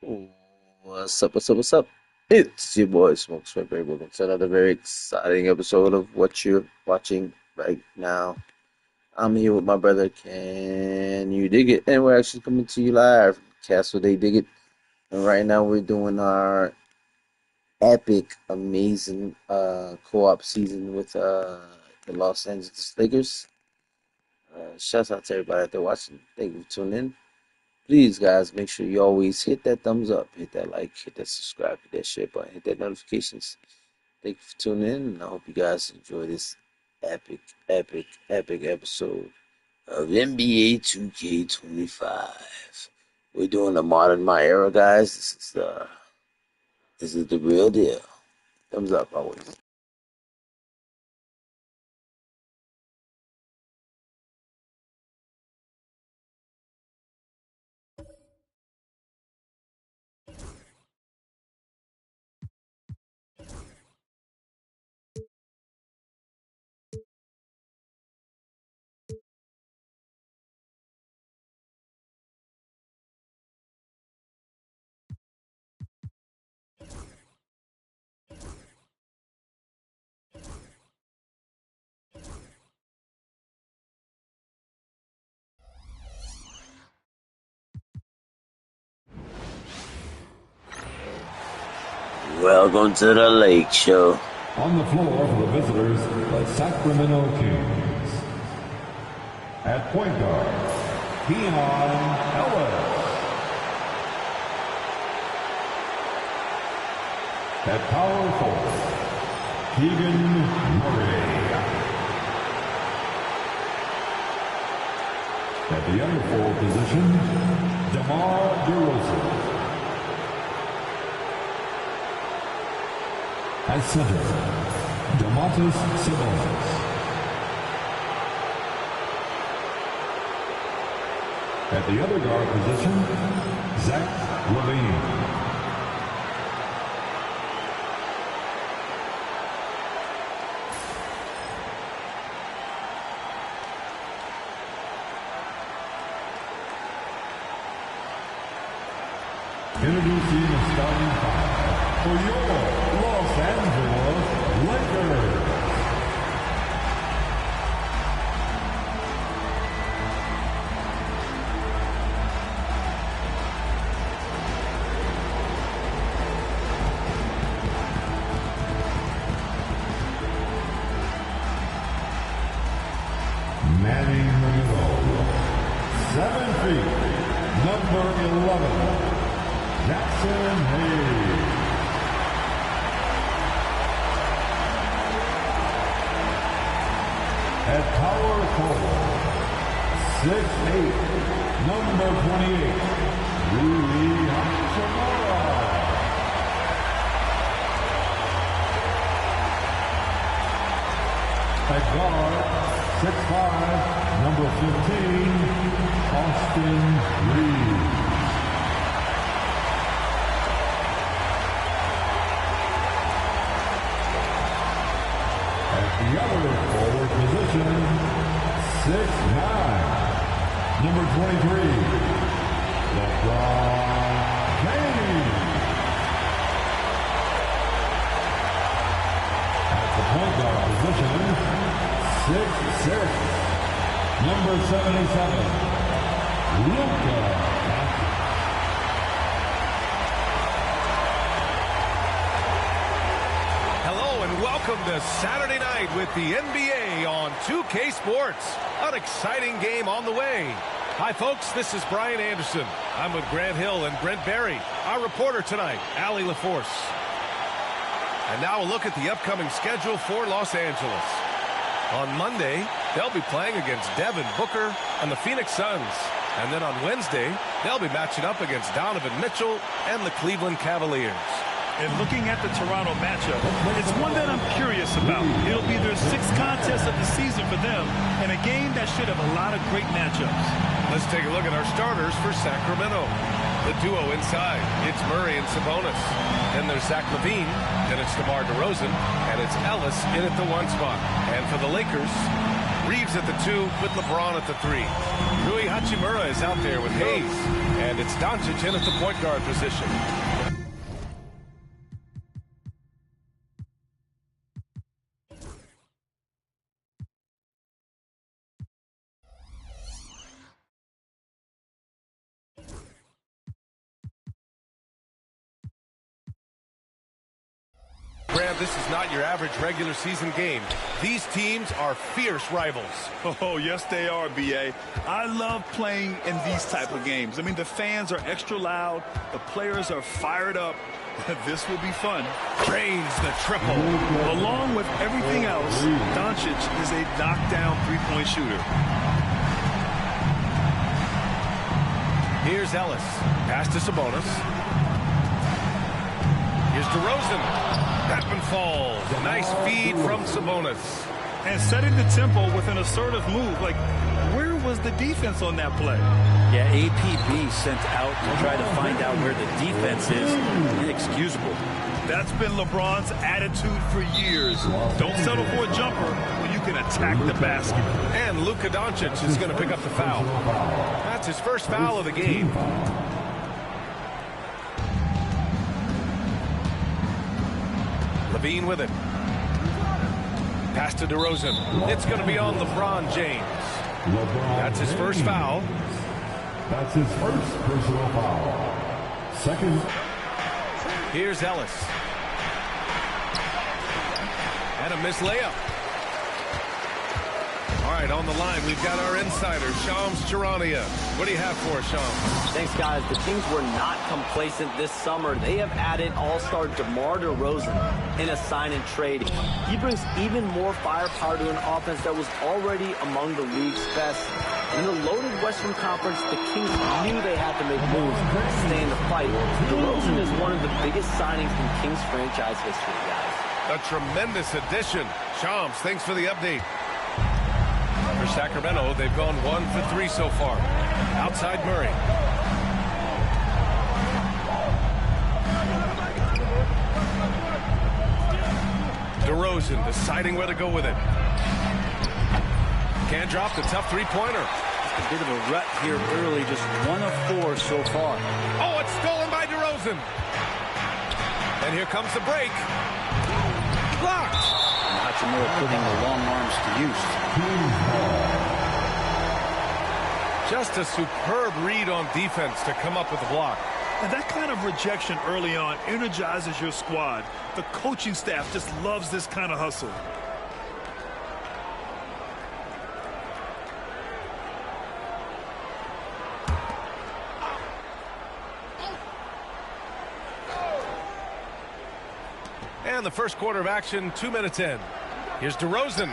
What's up? What's up? What's up? It's your boy Smoke Swiper. Welcome to another very exciting episode of what you're watching right now. I'm here with my brother. Can you dig it? And we're actually coming to you live, Castle They Dig It. And right now we're doing our epic, amazing co-op season with the Los Angeles Lakers. Shouts out to everybody out there watching. Thank you for tuning in. Please, guys, make sure you always hit that thumbs up, hit that like, hit that subscribe, hit that share button, hit that notifications. Thank you for tuning in, and I hope you guys enjoy this epic, epic, epic episode of NBA 2K25. We're doing the modern MyEraS, guys. This is the real deal. Thumbs up always. Welcome to the Lake Show. On the floor for the visitors, the Sacramento Kings. At point guard, Ellis. At power forward, Keegan Murray. At the other forward position, DeMar DeRozan. At center, Domantas Sabonis. At the other guard position, Zach LaVine. Introducing the starting five for your Los Angeles Lakers. Manning in the middle, 7 feet, number 11, Jackson Hayes. At power forward, 6'8", number 28, Rui Hachimura. At guard, 6'5", number 15, Austin Reeves. The other forward position, 6'9", number 23, LeBron James. At the point guard position, 6'6", number 77, Luka. Welcome to Saturday night with the NBA on 2K Sports. An exciting game on the way. Hi, folks. This is Brian Anderson. I'm with Grant Hill and Brent Barry. Our reporter tonight, Allie LaForce. And now a look at the upcoming schedule for Los Angeles. On Monday, they'll be playing against Devin Booker and the Phoenix Suns. And then on Wednesday, they'll be matching up against Donovan Mitchell and the Cleveland Cavaliers. And looking at the Toronto matchup, it's one that I'm curious about. It'll be their 6th contest of the season for them, and a game that should have a lot of great matchups. Let's take a look at our starters for Sacramento. The duo inside, it's Murray and Sabonis. Then there's Zach LaVine, then it's DeMar DeRozan, and it's Ellis in at the 1 spot. And for the Lakers, Reeves at the 2 with LeBron at the 3. Rui Hachimura is out there with Hayes. And it's Doncic in at the point guard position. Graham, this is not your average regular season game. These teams are fierce rivals. Oh, yes, they are, B.A. I love playing in these type of games. I mean, the fans are extra loud. The players are fired up. This will be fun. Drains the triple. Along with everything else, Doncic is a knockdown three-point shooter. Here's Ellis. Pass to Sabonis. Here's DeRozan. That one falls. Nice feed from Sabonis. And setting the tempo with an assertive move. Like, where was the defense on that play? Yeah, APB sent out to try to find out where the defense is. Inexcusable. That's been LeBron's attitude for years. Don't settle for a jumper when you can attack the basket. And Luka Doncic is going to pick up the foul. That's his first foul of the game. Levine with it. Pass to DeRozan. It's going to be on LeBron James. That's his first foul. That's his first personal foul. Second. Here's Ellis. And a missed layup. All right, on the line, we've got our insider, Shams Charania. What do you have for us, Shams? Thanks, guys. The Kings were not complacent this summer. They have added all-star DeMar DeRozan in a sign and trade. He brings even more firepower to an offense that was already among the league's best. In the loaded Western Conference, the Kings knew they had to make moves to stay in the fight. DeRozan is one of the biggest signings in Kings franchise history, guys. A tremendous addition. Shams, thanks for the update. For Sacramento, they've gone 1 for 3 so far. Outside Murray. DeRozan deciding where to go with it. Can't drop the tough three-pointer. A bit of a rut here early, just 1 of 4 so far. Oh, it's stolen by DeRozan. And here comes the break. Blocked. Hachimura putting the long arms to use. Just a superb read on defense to come up with the block. And that kind of rejection early on energizes your squad. The coaching staff just loves this kind of hustle. And the first quarter of action, 2 minutes in. Here's DeRozan.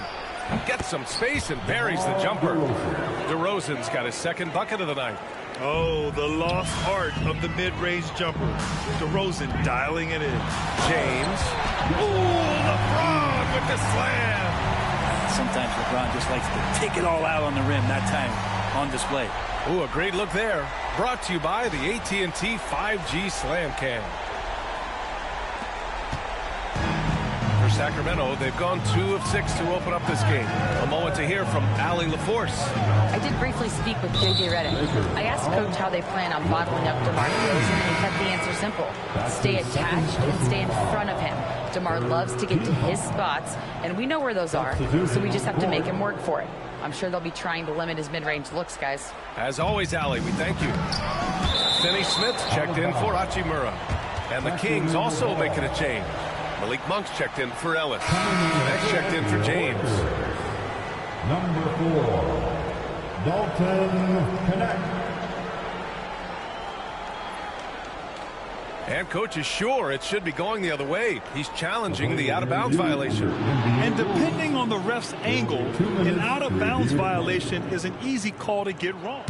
Gets some space and buries the jumper. DeRozan's got his second bucket of the night. Oh, the lost art of the mid-range jumper. DeRozan dialing it in. James. Ooh, LeBron with the slam. Sometimes LeBron just likes to take it all out on the rim. That time on display. Ooh, a great look there. Brought to you by the AT&T 5G Slam Cam. For Sacramento, they've gone 2 of 6 to open up this game. A moment to hear from Allie LaForce. I did briefly speak with J.J. Redick. I asked Coach how they plan on bottling up DeMar DeRozan, and he kept the answer simple. Stay attached and stay in front of him. DeMar loves to get to his spots, and we know where those are, so we just have to make him work for it. I'm sure they'll be trying to limit his mid-range looks, guys. As always, Allie, we thank you. Finney Smith checked in for Hachimura. And the Kings also making a change. Malik Monk's checked in for Ellis. Next checked in for James. Number 4, Dalton Connect. And coach is sure it should be going the other way. He's challenging the out-of-bounds violation. And depending on the ref's angle, an out-of-bounds violation is an easy call to get wrong.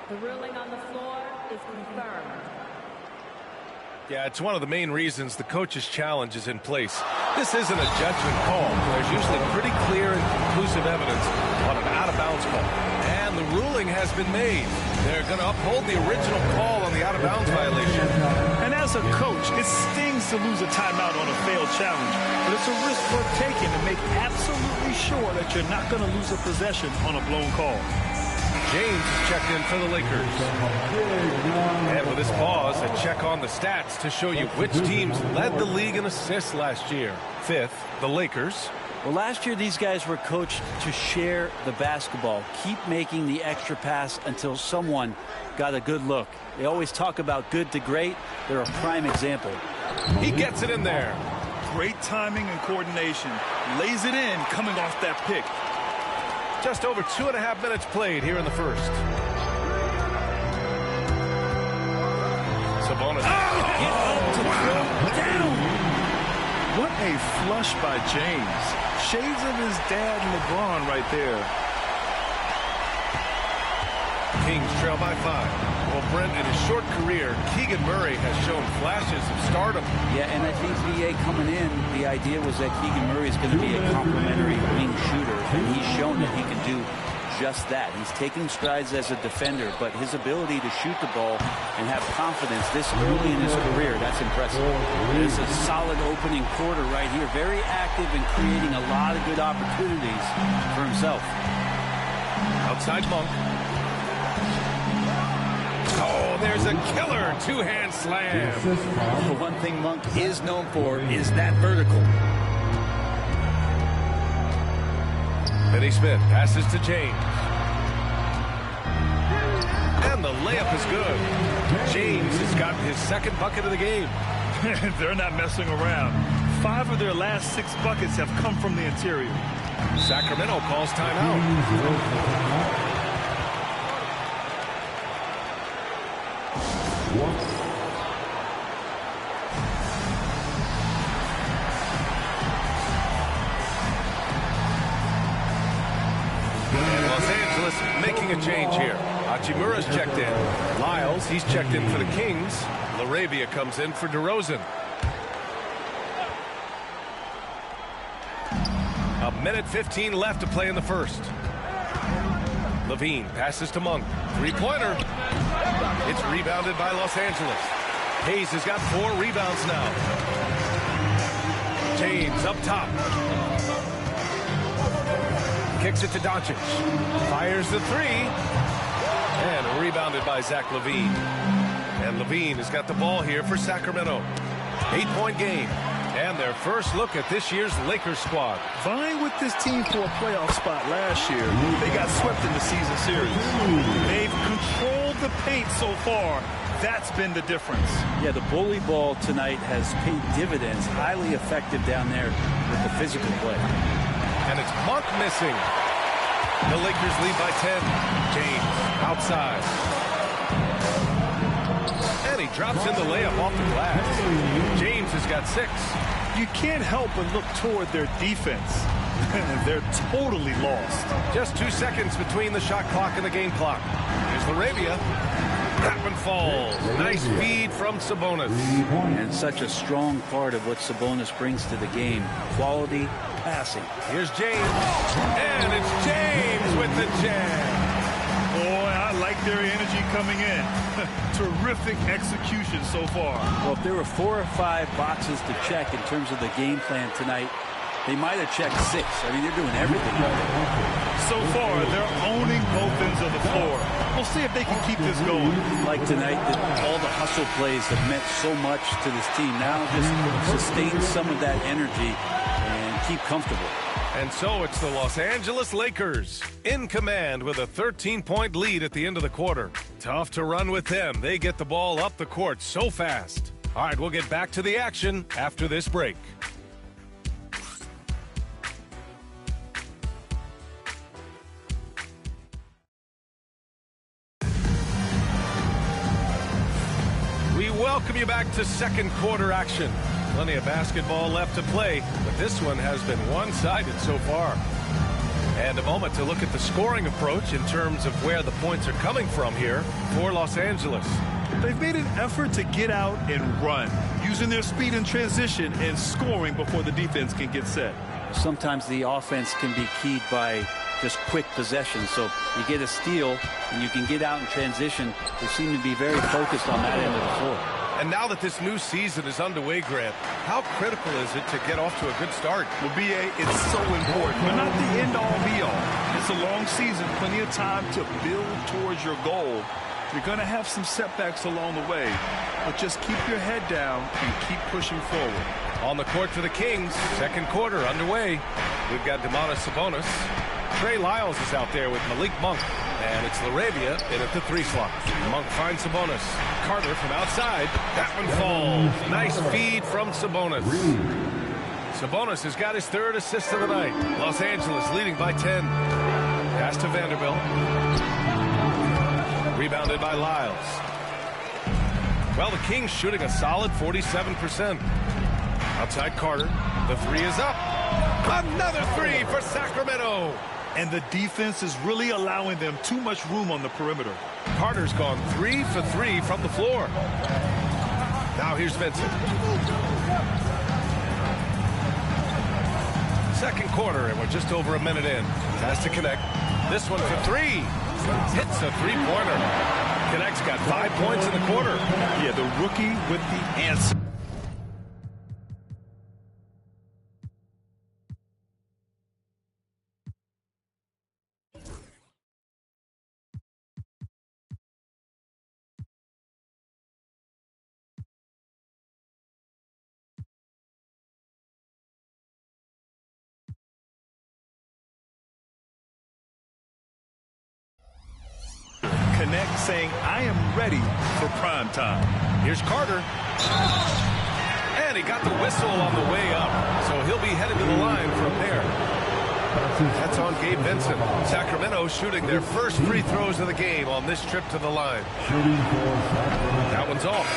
The ruling on the floor is confirmed. Yeah, it's one of the main reasons the coach's challenge is in place. This isn't a judgment call. There's usually pretty clear and conclusive evidence on an out-of-bounds call. And And the ruling has been made. They're going to uphold the original call on the out-of-bounds violation. And as a coach, it stings to lose a timeout on a failed challenge. But it's a risk worth taking to make absolutely sure that you're not going to lose a possession on a blown call. James is checked in for the Lakers. And with this pause, a check on the stats to show you which teams led the league in assists last year. Fifth, the Lakers. Well, last year these guys were coached to share the basketball, keep making the extra pass until someone got a good look. They always talk about good to great. They're a prime example. He gets it in there. Great timing and coordination. Lays it in coming off that pick. Just over 2.5 minutes played here in the first. Sabonis. Get up to throw down. What a flush by James. Shades of his dad LeBron right there. Kings trail by 5. Well, Brent, in his short career, Keegan Murray has shown flashes of stardom. Yeah, and I think BA coming in, the idea was that Keegan Murray is going to be a complimentary wing shooter, and he's shown that he can do just that. He's taking strides as a defender, but his ability to shoot the ball and have confidence this early in his career, that's impressive. It's a solid opening quarter right here. Very active and creating a lot of good opportunities for himself. Outside Monk. Oh, there's a killer two-hand slam. The one thing Monk is known for is that vertical. Finney Smith passes to James. And the layup is good. James has gotten his second bucket of the game. They're not messing around. 5 of their last 6 buckets have come from the interior. Sacramento calls timeout. Making a change here. Hachimura's checked in. Lyles, he's checked in for the Kings. Laravia comes in for DeRozan. A minute 15 left to play in the first. Levine passes to Monk. Three-pointer. It's rebounded by Los Angeles. Hayes has got 4 rebounds now. James up top. Kicks it to Doncic. Fires the 3. And rebounded by Zach LaVine. And LaVine has got the ball here for Sacramento. 8-point game. And their first look at this year's Lakers squad. Vying with this team for a playoff spot last year, they got swept in the season series. They've controlled the paint so far. That's been the difference. Yeah, the bully ball tonight has paid dividends. Highly effective down there with the physical play. And it's Monk missing. The Lakers lead by 10. James outside. And he drops in the layup off the glass. James has got 6. You can't help but look toward their defense. They're totally lost. Just 2 seconds between the shot clock and the game clock. Here's Laravia. That one falls. Nice feed from Sabonis. And such a strong part of what Sabonis brings to the game. Quality passing. Here's James. And it's James with the jam. Boy, I like their energy coming in. Terrific execution so far. Well, if there were 4 or 5 boxes to check in terms of the game plan tonight, they might have checked 6. I mean, they're doing everything right. So far, they're owning both ends of the floor. We'll see if they can keep this going. Like tonight, all the hustle plays have meant so much to this team. Now just sustain some of that energy and keep comfortable. And so it's the Los Angeles Lakers in command with a 13-point lead at the end of the quarter. Tough to run with them. They get the ball up the court so fast. All right, we'll get back to the action after this break. We welcome you back to second quarter action. Plenty of basketball left to play, but this one has been one-sided so far. And a moment to look at the scoring approach in terms of where the points are coming from here for Los Angeles. They've made an effort to get out and run, using their speed in transition and scoring before the defense can get set. Sometimes the offense can be keyed by just quick possession. So you get a steal and you can get out in transition. They seem to be very focused on that end of the floor. And now that this new season is underway, Grant, how critical is it to get off to a good start? Well, BA, it's so important, but not the end-all, be-all. It's a long season, plenty of time to build towards your goal. You're going to have some setbacks along the way, but just keep your head down and keep pushing forward. On the court for the Kings, second quarter underway. We've got Domantas Sabonis. Trey Lyles is out there with Malik Monk. And it's Laravia in at the 3 slot. Monk finds Sabonis. Carter from outside. That one falls. Nice feed from Sabonis. Sabonis has got his 3rd assist of the night. Los Angeles leading by 10. Pass to Vanderbilt. Rebounded by Lyles. Well, the Kings shooting a solid 47%. Outside Carter. The 3 is up. Another 3 for Sacramento. And the defense is really allowing them too much room on the perimeter. Carter's gone 3 for 3 from the floor. Now here's Vincent. Second quarter, and we're just over a minute in. Has to connect. This one for 3. Hits a 3-pointer. Connect's got 5 points in the quarter. Yeah, the rookie with the answer. Connect saying, I am ready for prime time. Here's Carter. And he got the whistle on the way up. So he'll be headed to the line from there. That's on Gabe Vincent. Sacramento shooting their first free throws of the game on this trip to the line. That one's off.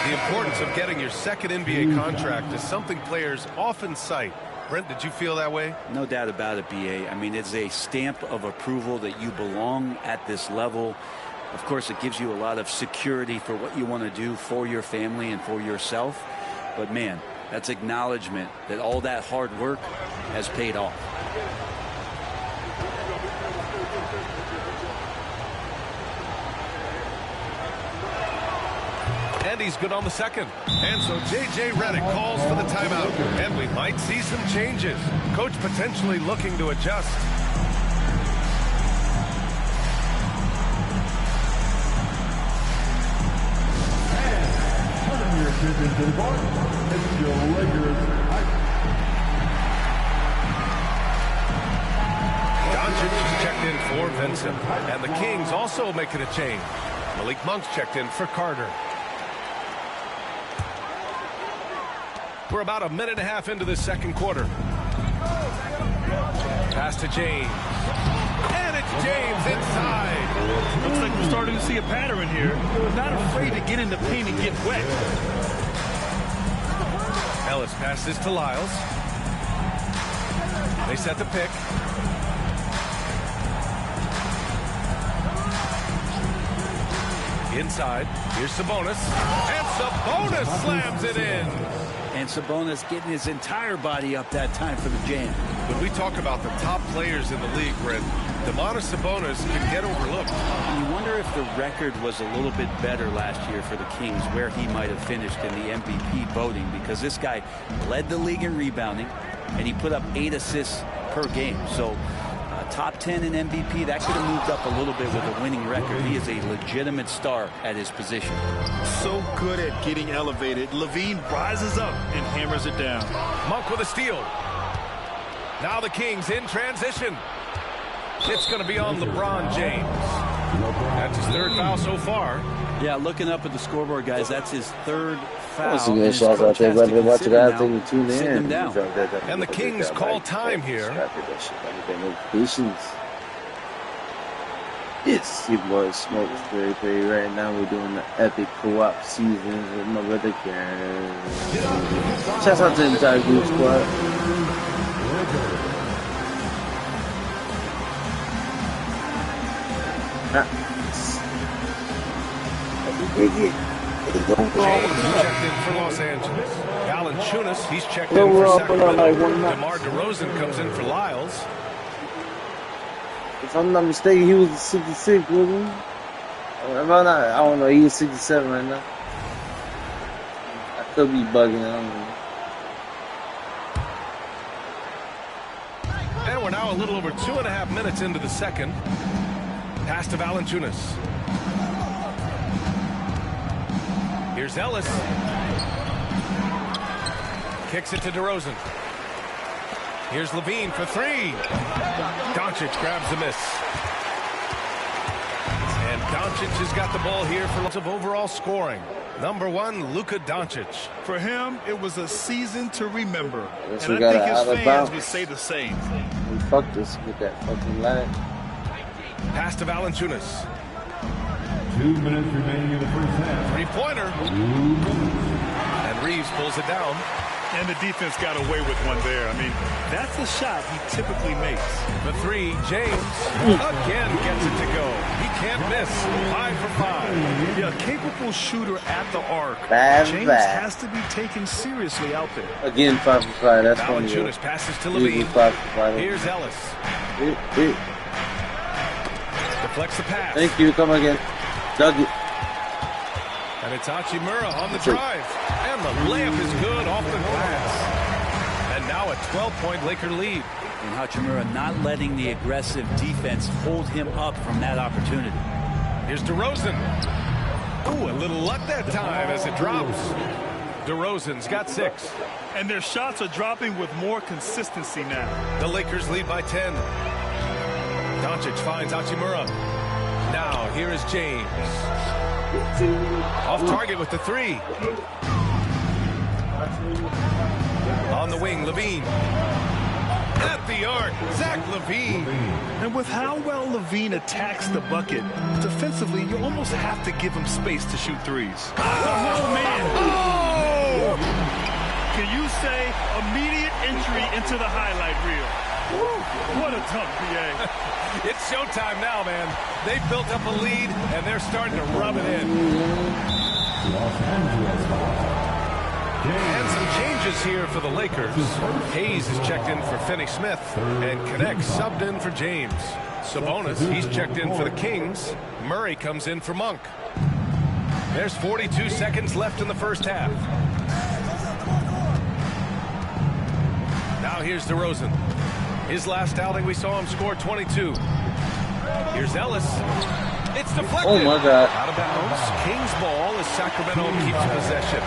The importance of getting your second NBA contract is something players often cite. Brent, did you feel that way? No doubt about it, BA. I mean, it's a stamp of approval that you belong at this level. Of course, it gives you a lot of security for what you want to do for your family and for yourself. But, man, that's acknowledgement that all that hard work has paid off. And he's good on the second. And so J.J. Redick calls for the timeout. And we might see some changes. Coach potentially looking to adjust. Doncic is checked in for Vincent. And the Kings also making a change. Malik Monk's checked in for Carter. We're about a minute and a half into this second quarter. Pass to James. And it's James inside. Looks like we're starting to see a pattern here. Not afraid to get in the paint and get wet. Ellis passes to Lyles. They set the pick. Inside. Here's Sabonis. And Sabonis slams it in. And Sabonis getting his entire body up that time for the jam. When we talk about the top players in the league, Brent, Domantas Sabonis can get overlooked. You wonder if the record was a little bit better last year for the Kings, where he might have finished in the MVP voting, because this guy led the league in rebounding, and he put up 8 assists per game. So top 10 in MVP, that could have moved up a little bit with a winning record. He is a legitimate star at his position. So good at getting elevated. Levine rises up and hammers it down. Monk with a steal. Now the Kings in transition. It's going to be on LeBron James. That's his 3rd foul so far. Yeah, looking up at the scoreboard, guys, that's his 3rd foul. Once again, shout out to everybody that watching guys. Thank you for tuning in. And the Kings call time here. Notifications. It's your boy Smokes Very right now. We're doing the epic co-op season with my brother Karen. Shout out to the entire group squad. James checked in for Los Angeles. Valanciunas, he's checked in for Sacramento. DeMar DeRozan comes in for Lyles. If I'm not mistaken, he was 66, wasn't he? Am I not? I don't know. He's 67 right now. I could be bugging. I don't know. And we're now a little over 2.5 minutes into the second. Pass to Valanciunas. Here's Ellis. Kicks it to DeRozan. Here's Levine for three. Doncic grabs the miss. And Doncic has got the ball here for lots of overall scoring. Number one, Luka Doncic. For him, it was a season to remember. Yes, and I think his fans would say the same. We fucked this with that fucking line. Pass to Valanciunas. 2 minutes remaining in the first half. Three-pointer. 2 minutes. And Reeves pulls it down. And the defense got away with one there. I mean, that's a shot he typically makes. The three, James again gets it to go. He can't miss. 5 for 5. Yeah, capable shooter at the arc. James has to be taken seriously out there. Again, 5 for 5. That's funny. Valanciunas passes to Levine. 5 for 5. Here's Ellis. Deflects the pass. Thank you. Come again. Dug it. And it's Hachimura on the drive. And the layup is good off the glass. And now a 12-point Laker lead. And Hachimura not letting the aggressive defense hold him up from that opportunity. Here's DeRozan. Ooh, a little luck that time as it drops. DeRozan's got 6. And their shots are dropping with more consistency now. The Lakers lead by 10. Doncic finds Hachimura. Now here is James. Off target with the 3. On the wing, Levine. At the arc, Zach LaVine. And with how well LaVine attacks the bucket, defensively, you almost have to give him space to shoot threes. Oh, man. Oh! Can you say immediate entry into the highlight reel? Woo, what a dunk, PA. It's showtime now, man. They've built up a lead, and they're starting to rub it in. And some changes here for the Lakers. Hayes is checked in for Finney Smith, and Connect subbed in for James. Sabonis, he's checked in for the Kings. Murray comes in for Monk. There's 42 seconds left in the first half. Now here's DeRozan. His last outing, we saw him score 22. Here's Ellis. It's deflected. Oh, my God. Out of bounds. Kings ball as Sacramento keeps possession.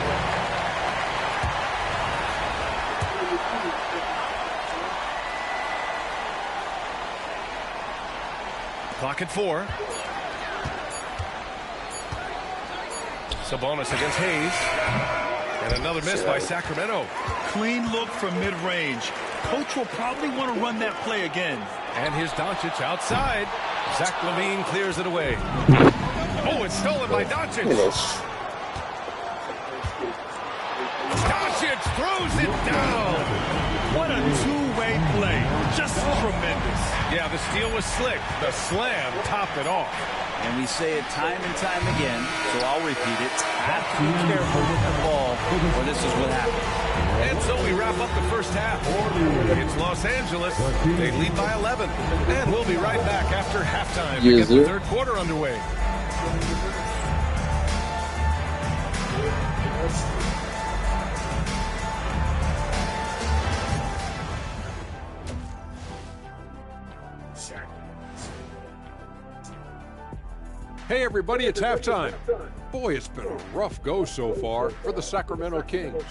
Clock at 4. Sabonis against Hayes. And another miss by Sacramento. Clean look from mid-range. Coach will probably want to run that play again. And here's Doncic outside. Zach LaVine clears it away. Oh, it's stolen by Doncic. Doncic throws it down. What a two-way play. Just tremendous. Yeah, the steal was slick. The slam topped it off. And we say it time and time again, so I'll repeat it. Have to be careful with the ball, or this is what happens. And so we wrap up the first half. It's Los Angeles. They lead by 11. And we'll be right back after halftime to get the third quarter underway. Hey everybody, it's halftime. Boy, it's been a rough go so far for the Sacramento Kings.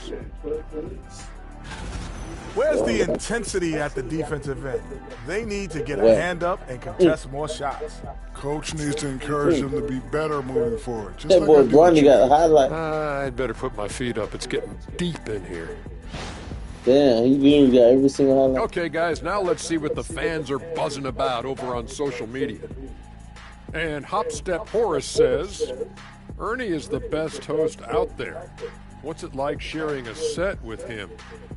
Where's the intensity at the defensive end? They need to get a hand up and contest more shots. Coach needs to encourage them to be better moving forward. Just That boy Bronny got a highlight. I'd better put my feet up. It's getting deep in here. Damn, he literally got every single highlight. Okay, guys, now let's see what the fans are buzzing about over on social media. And Hopstep Horace says, Ernie is the best host out there. What's it like sharing a set with him?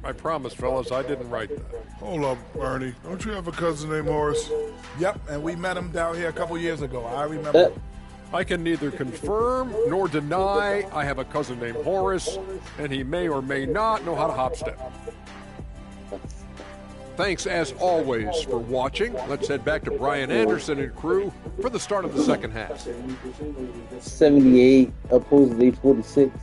I promise, fellas, I didn't write that. Hold up, Ernie. Don't you have a cousin named Horace? Yep, and we met him down here a couple years ago. I remember. I can neither confirm nor deny I have a cousin named Horace, and he may or may not know how to hopstep. Thanks, as always, for watching. Let's head back to Brian Anderson and crew for the start of the second half. 78 opposed to 46.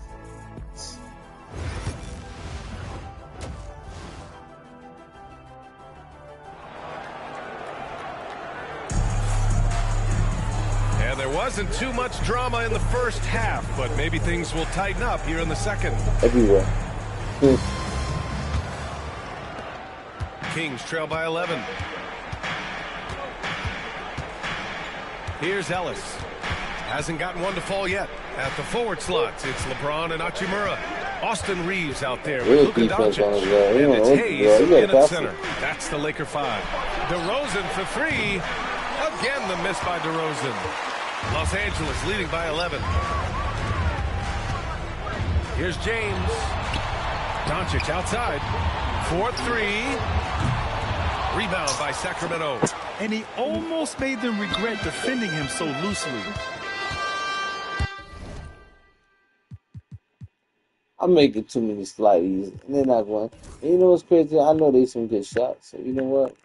And there wasn't too much drama in the first half, but maybe things will tighten up here in the second. Everywhere. Kings trail by 11. Here's Ellis. Hasn't gotten one to fall yet. At the forward slots, it's LeBron and Hachimura. Austin Reeves out there with Luka Doncic. And it's Hayes in at center. That's the Laker 5. DeRozan for 3. Again, the miss by DeRozan. Los Angeles leading by 11. Here's James. Doncic outside. 4-3. Rebound by Sacramento. And he almost made them regret defending him so loosely. I'm making too many slides, and they're not going. And you know what's crazy? I know they some good shots, so you know what?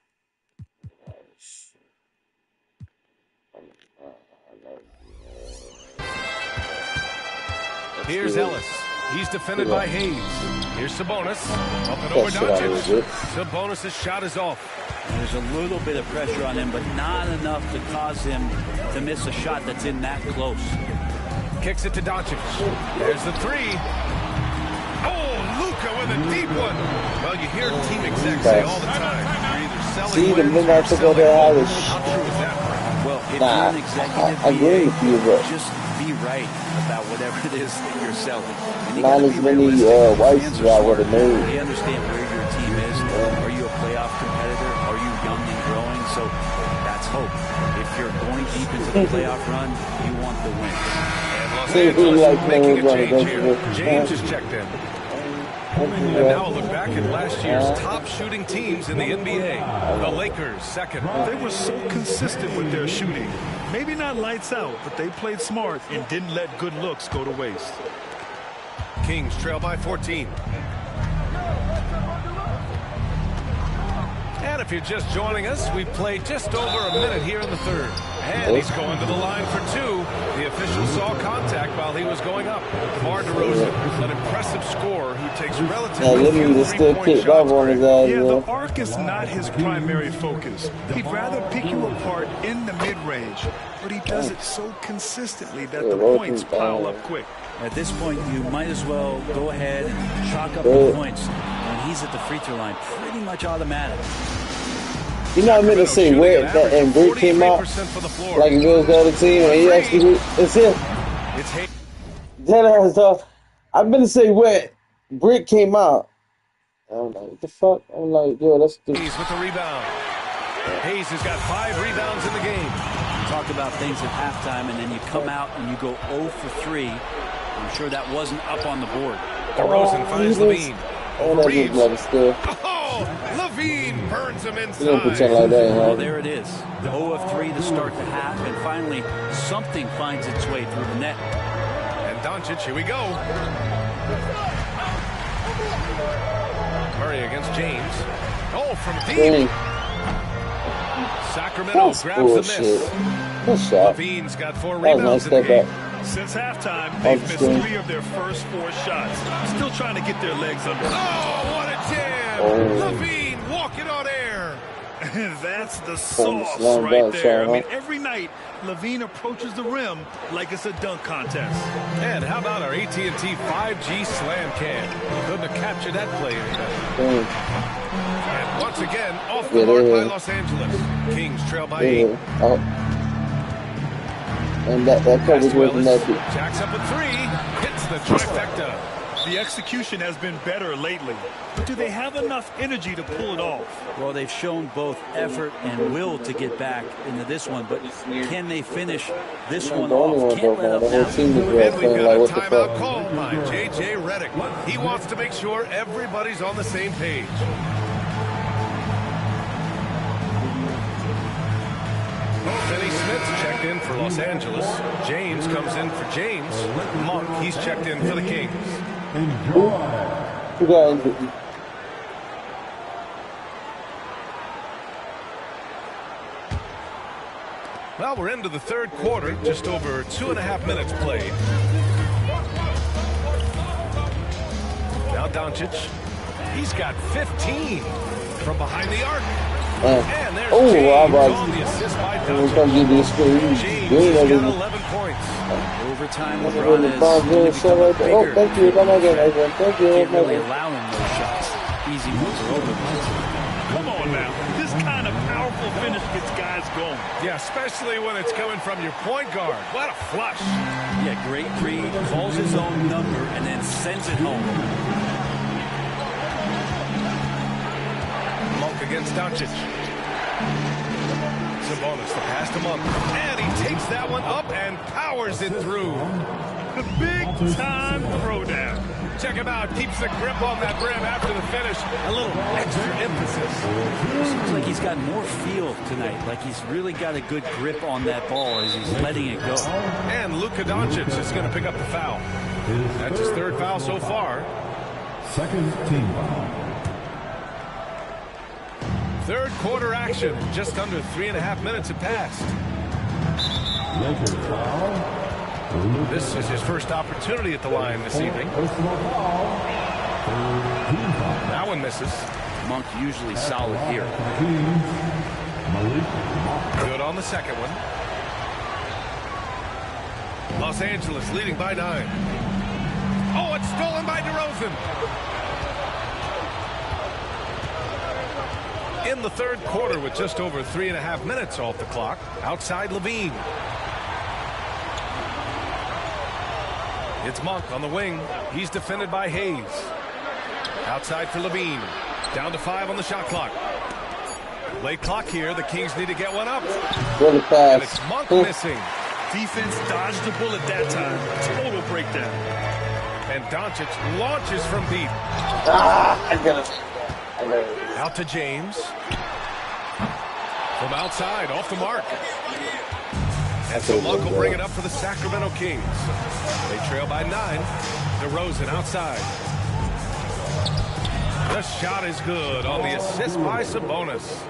Here's Ellis. He's defended by Hayes. Here's Sabonis. Up and over Doncic. Sabonis' shot is off. There's a little bit of pressure on him, but not enough to cause him to miss a shot that's in that close. Kicks it to Doncic. There's the 3. Oh, Luka with a deep one. Well, you hear team execs say all the time, you're either selling wins or selling goals. How true is that? Well, if you're an executive, I agree with you, but just be right about whatever it is that you're selling. not as many whites as I would have made. They understand where your team is. Are you a playoff competitor? Are you young and growing? So that's hope. If you're going deep into the playoff run, you want the win. And Los Angeles is making a change here. James is checked in. And now look back at last year's top shooting teams in the NBA. The Lakers, second. They were so consistent with their shooting. Maybe not lights out, but they played smart and didn't let good looks go to waste. Kings trail by 14. And if you're just joining us, we've played just over a minute here in the third. And he's going to the line for 2. The official saw contact while he was going up. DeMar DeRozan, an impressive scorer who takes relatively few three-point shots. The arc is not his primary focus. He'd rather pick you apart in the mid-range, but he does it so consistently that the points pile up quick. At this point, you might as well go ahead and chalk up the points when he's at the free throw line. Pretty much automatic. You know what I meant to say where that and Brick came out like it was the other team and he actually it's him. It's Hayes. That ass off. I've been to say where Brick came out. I'm like, what the fuck? I'm like, yo, that's the Hayes with the rebound. Hayes has got 5 rebounds in the game. You talk about things at halftime and then you come out and you go 0 for 3. I'm sure that wasn't up on the board. DeRozan finds Levine. Oh, Reeves. Oh, Levine burns him inside. You don't pretend like that, huh? Well, there it is. 0 of 3 to start the half, and finally something finds its way through the net. And Doncic, here we go. Murray against James. Oh, from deep. Sacramento grabs the miss. Good shot. Levine's got 4 rebounds in the game. Since halftime, they've missed 3 of their first 4 shots. Still trying to get their legs under. Oh, what a jam! Levine walking on air. That's the sauce right there. I mean, every night, Levine approaches the rim like it's a dunk contest. And how about our AT&T 5G slam cam? Couldn't have captured that play any better. And once again, off the mark by Los Angeles. Kings trail by 8. And that coverage wasn't that deep. Jacks up a 3, hits the trifecta. The execution has been better lately, but do they have enough energy to pull it off? Well, they've shown both effort and will to get back into this one, but can they finish this one off? Can't let up now. And we've got a timeout called by J.J. Redick. He wants to make sure everybody's on the same page. Finney Smith's checked in for Los Angeles. James comes in for James. Monk, he's checked in for the Kings. Well, we're into the third quarter, just over 2.5 minutes played. Now Doncic. He's got 15 from behind the arc. And there's James on the assist by Doncic. James has got 11 points. Overtime, LeBron has really bigger. Thank you. Thank you. Can't really allow him those shots. Easy ones are open ones. Come on now. This kind of powerful finish gets guys going. Yeah, especially when it's coming from your point guard. What a flush. Yeah, great read. Calls his own number and then sends it home. Monk against Doncic. Sabonis, the pass to Monk. And he takes that one up and powers it through. The big-time throwdown. Check him out. Keeps the grip on that rim after the finish. A little extra emphasis. Seems like he's got more feel tonight. Like he's really got a good grip on that ball as he's letting it go. And Luka Doncic is going to pick up the foul. That's his third foul so far. Second team foul. Third quarter action. Just under 3.5 minutes have passed. Lakers foul. This is his first opportunity at the line this evening. That one misses. Monk usually solid here. Good on the second one. Los Angeles leading by 9. Oh, it's stolen by DeRozan. In the third quarter with just over 3.5 minutes off the clock. Outside Levine. It's Monk on the wing. He's defended by Hayes. Outside for Levine. Down to 5 on the shot clock. Late clock here. The Kings need to get one up. And it's Monk missing. Defense dodged the bullet that time. Total breakdown. And Doncic launches from deep. I got it. Out to James. From outside, off the mark. And so Monk will bring it up for the Sacramento Kings. They trail by 9. DeRozan outside. The shot is good on the assist by Sabonis.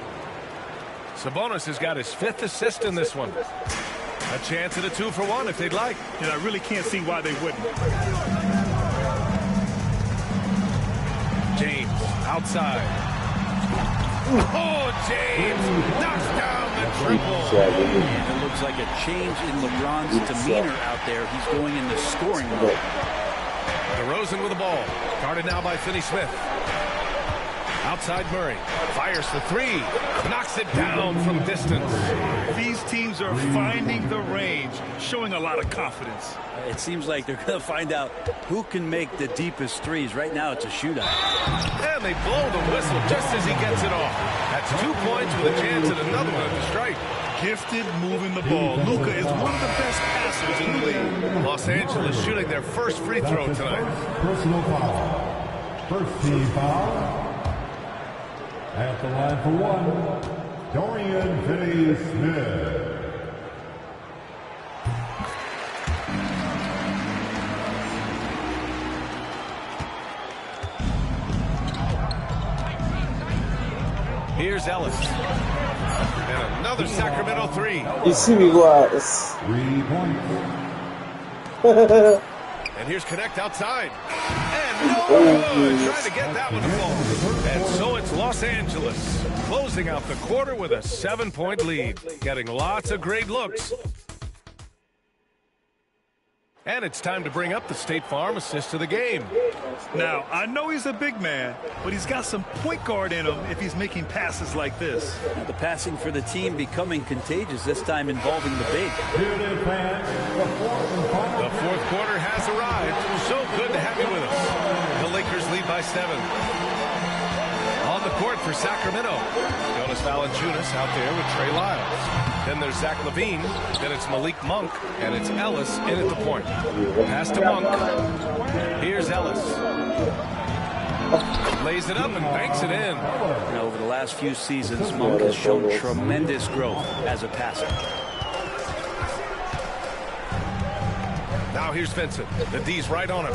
Sabonis has got his 5th assist in this one. A chance at a 2-for-1 if they'd like. And I really can't see why they wouldn't. James outside. Oh, James knocks down the triple. And it looks like a change in LeBron's demeanor out there. He's going in the scoring mode. DeRozan with the ball. Guarded now by Finney-Smith. Outside Murray. Fires for 3. Knocks it down from distance. These teams are finding the range, showing a lot of confidence. It seems like they're going to find out who can make the deepest threes. Right now, it's a shootout. And they blow the whistle just as he gets it off. That's 2 points with a chance at another one at the strike. Gifted moving the ball. Luka is one of the best passers in the league. Los Angeles shooting their first free throw tonight. Personal foul. First team foul. At the line for 1, Dorian Finney-Smith. Here's Ellis. And another Sacramento 3. You see me go out. 3 points. And here's Connect outside. And no good. Trying to get that one to fall. And so it's Los Angeles closing out the quarter with a 7-point lead. Getting lots of great looks. And it's time to bring up the State Farm assist of the game. Now, I know he's a big man, but he's got some point guard in him if he's making passes like this. Now, the passing for the team becoming contagious, this time involving the big. The fourth quarter has arrived. So good to have you with us. The Lakers lead by 7. On the court for Sacramento. Jonas Valanciunas out there with Trey Lyles. Then there's Zach LaVine. Then it's Malik Monk. And it's Ellis in at the point. Pass to Monk. Here's Ellis. Lays it up and banks it in. Now, over the last few seasons, Monk has shown tremendous growth as a passer. Now here's Vincent. The D's right on him.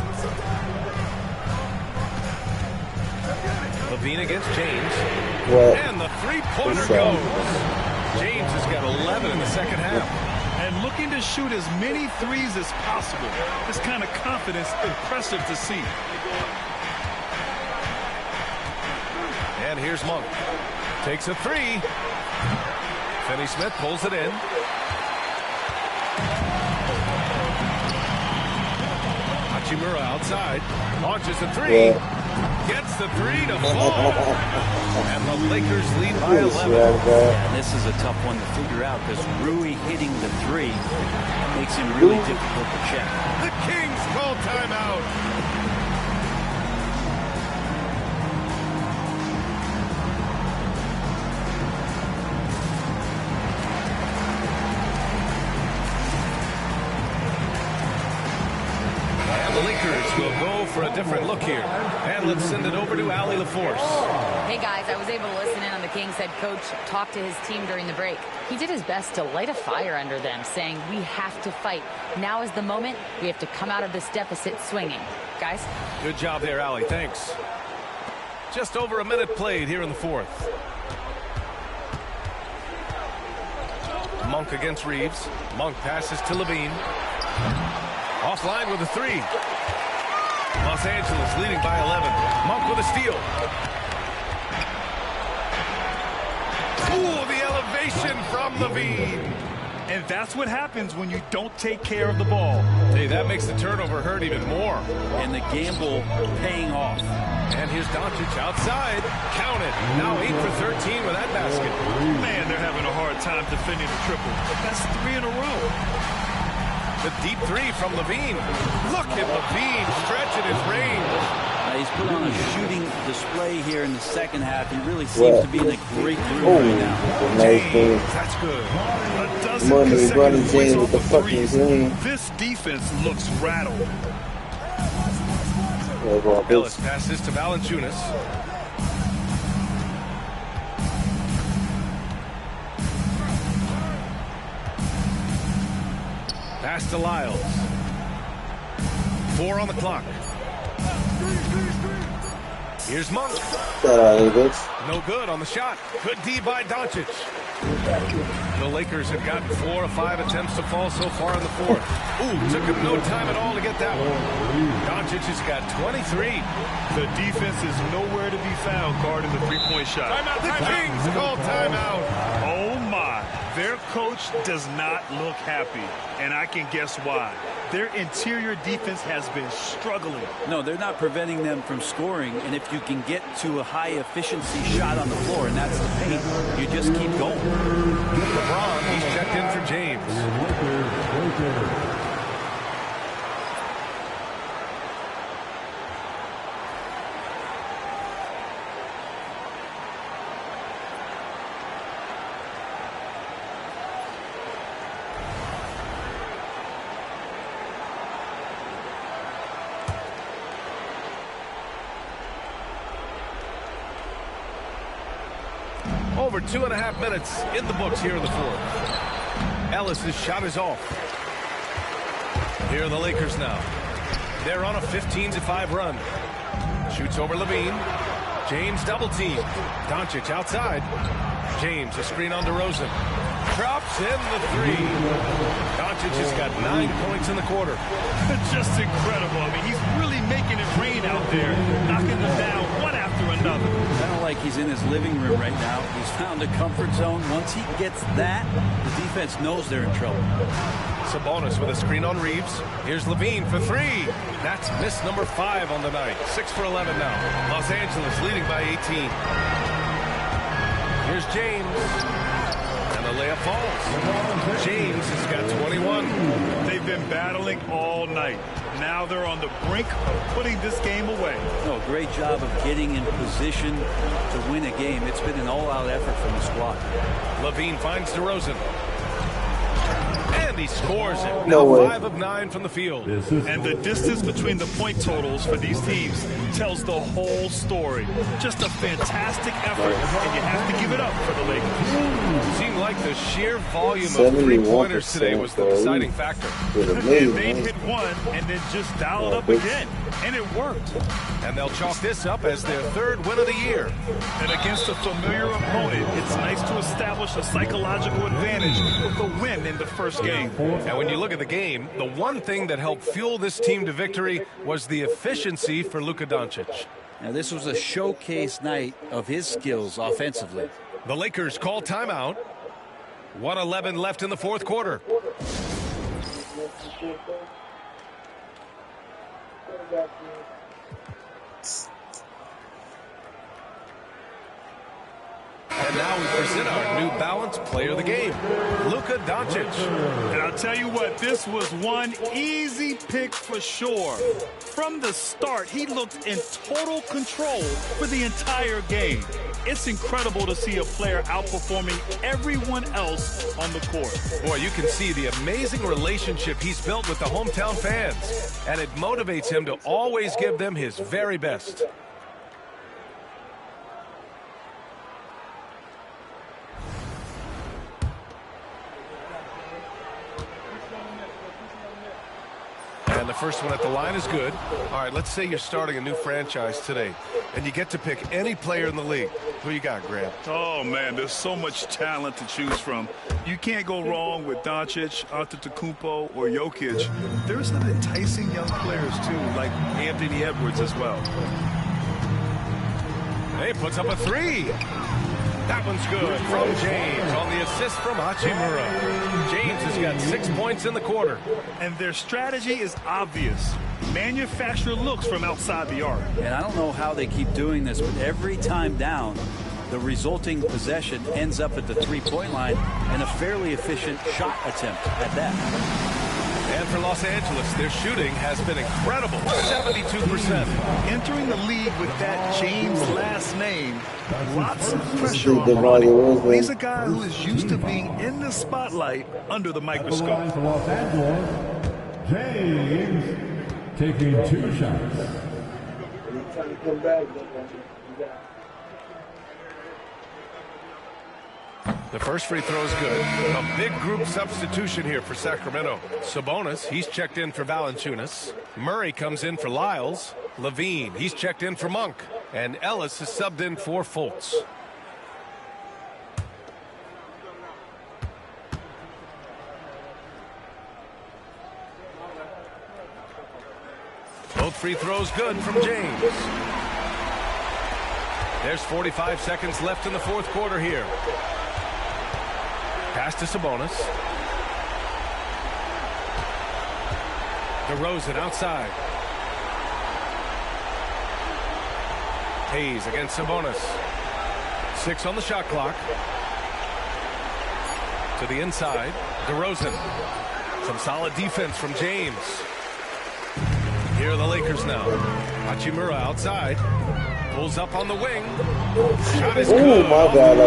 LaVine against James. And the three-pointer goes. James has got 11 in the second half. And looking to shoot as many threes as possible. This kind of confidence, impressive to see. And here's Monk. Takes a three. Finney-Smith pulls it in. Hachimura outside. Launches a three. Gets the three to fall. And the Lakers lead by 11. Yeah, this is a tough one to figure out because Rui hitting the three makes him really difficult to check. The Kings call timeout. We'll go for a different look here. And let's send it over to Allie LaForce. Hey, guys, I was able to listen in on the Kings head coach talk to his team during the break. He did his best to light a fire under them, saying, we have to fight. Now is the moment. We have to come out of this deficit swinging. Guys? Good job there, Allie. Thanks. Just over a minute played here in the fourth. Monk against Reeves. Monk passes to Levine. Offline with a three. Los Angeles leading by 11. Monk with a steal. Ooh, the elevation from Levine. And that's what happens when you don't take care of the ball. Hey, that makes the turnover hurt even more. And the gamble paying off. And here's Doncic outside. Count it. Now 8 for 13 with that basket. Man, they're having a hard time defending the triple. That's 3 in a row. The deep three from Levine. Look at Levine stretching his range. He's put on a shooting display here in the second half. He really seems to be in a great groove right now. James, that's good. A dozen consecutive points off the threes. This defense looks rattled. Ellis passes to Valanciunas. Pass to Lyles. 4 on the clock. Here's Monk. No good on the shot. Good D by Doncic. The Lakers have gotten 4 of 5 attempts to fall so far in the fourth. Ooh, took him no time at all to get that one. Doncic has got 23. The defense is nowhere to be found guarding the three-point shot. Timeout. The Kings call timeout. Oh, my. Their coach does not look happy, and I can guess why. Their interior defense has been struggling. No, they're not preventing them from scoring, and if you can get to a high-efficiency shot on the floor, and that's the paint, you just keep going. LeBron, he's checked in for James. Over 2.5 minutes in the books here in the fourth. Ellis's shot is off. Here are the Lakers now. They're on a 15-5 run. Shoots over Levine. James double team. Doncic outside. James a screen on DeRozan. Drops in the three. Doncic has got 9 points in the quarter. Just incredible. I mean, he's really making it rain out there, knocking them down one after another. Kind of like he's in his living room right now. He's found a comfort zone. Once he gets that, the defense knows they're in trouble. Sabonis with a screen on Reeves. Here's Levine for three. That's miss number 5 on the night. 6 for 11 now. Los Angeles leading by 18. Here's James. And the layup falls. James has got 21. They've been battling all night. Now they're on the brink of putting this game away. Oh, great job of getting in position to win a game. It's been an all-out effort from the squad. Levine finds DeRozan. And And he scores it. No Now way. 5 of 9 from the field. And the distance between the point totals for these teams tells the whole story. Just a fantastic effort, and you have to give it up for the Lakers. It seemed like the sheer volume of three-pointers today was the deciding factor. And they'd hit one and then just dial it up again, and it worked. And they'll chalk this up as their 3rd win of the year. And against a familiar opponent, it's nice to establish a psychological advantage with a win in the first game. And when you look at the game, the one thing that helped fuel this team to victory was the efficiency for Luka Doncic. Now, this was a showcase night of his skills offensively. The Lakers call timeout. 1:11 left in the 4th quarter. And now we present our New Balance player of the game, Luka Doncic. And I'll tell you what, this was one easy pick for sure. From the start, he looked in total control for the entire game. It's incredible to see a player outperforming everyone else on the court. Boy, you can see the amazing relationship he's built with the hometown fans, and it motivates him to always give them his very best. And the first one at the line is good. All right, let's say you're starting a new franchise today, and you get to pick any player in the league. Who you got, Graham? Oh, man, there's so much talent to choose from. You can't go wrong with Doncic, Antetokounmpo, or Jokic. There's some enticing young players, too, like Anthony Edwards as well. He puts up a 3. That one's good from James on the assist from Hachimura. James has got 6 points in the quarter. And their strategy is obvious. Manufacture looks from outside the arc. And I don't know how they keep doing this, but every time down, the resulting possession ends up at the three-point line and a fairly efficient shot attempt at that. And for Los Angeles, their shooting has been incredible, 72%. Entering the league with that James last name, lots of pressure on Ronnie. He's a guy who is used to being in the spotlight under the microscope. Los Angeles, James taking 2 shots. The first free throw is good. A big group substitution here for Sacramento. Sabonis, he's checked in for Valanciunas. Murray comes in for Lyles. Levine, he's checked in for Monk. And Ellis is subbed in for Fultz. Both free throws good from James. There's 45 seconds left in the 4th quarter here. Pass to Sabonis. DeRozan outside. Hayes against Sabonis. 6 on the shot clock. To the inside. DeRozan. Some solid defense from James. Here are the Lakers now. Hachimura outside. Pulls up on the wing. Shot is good. Oh my God,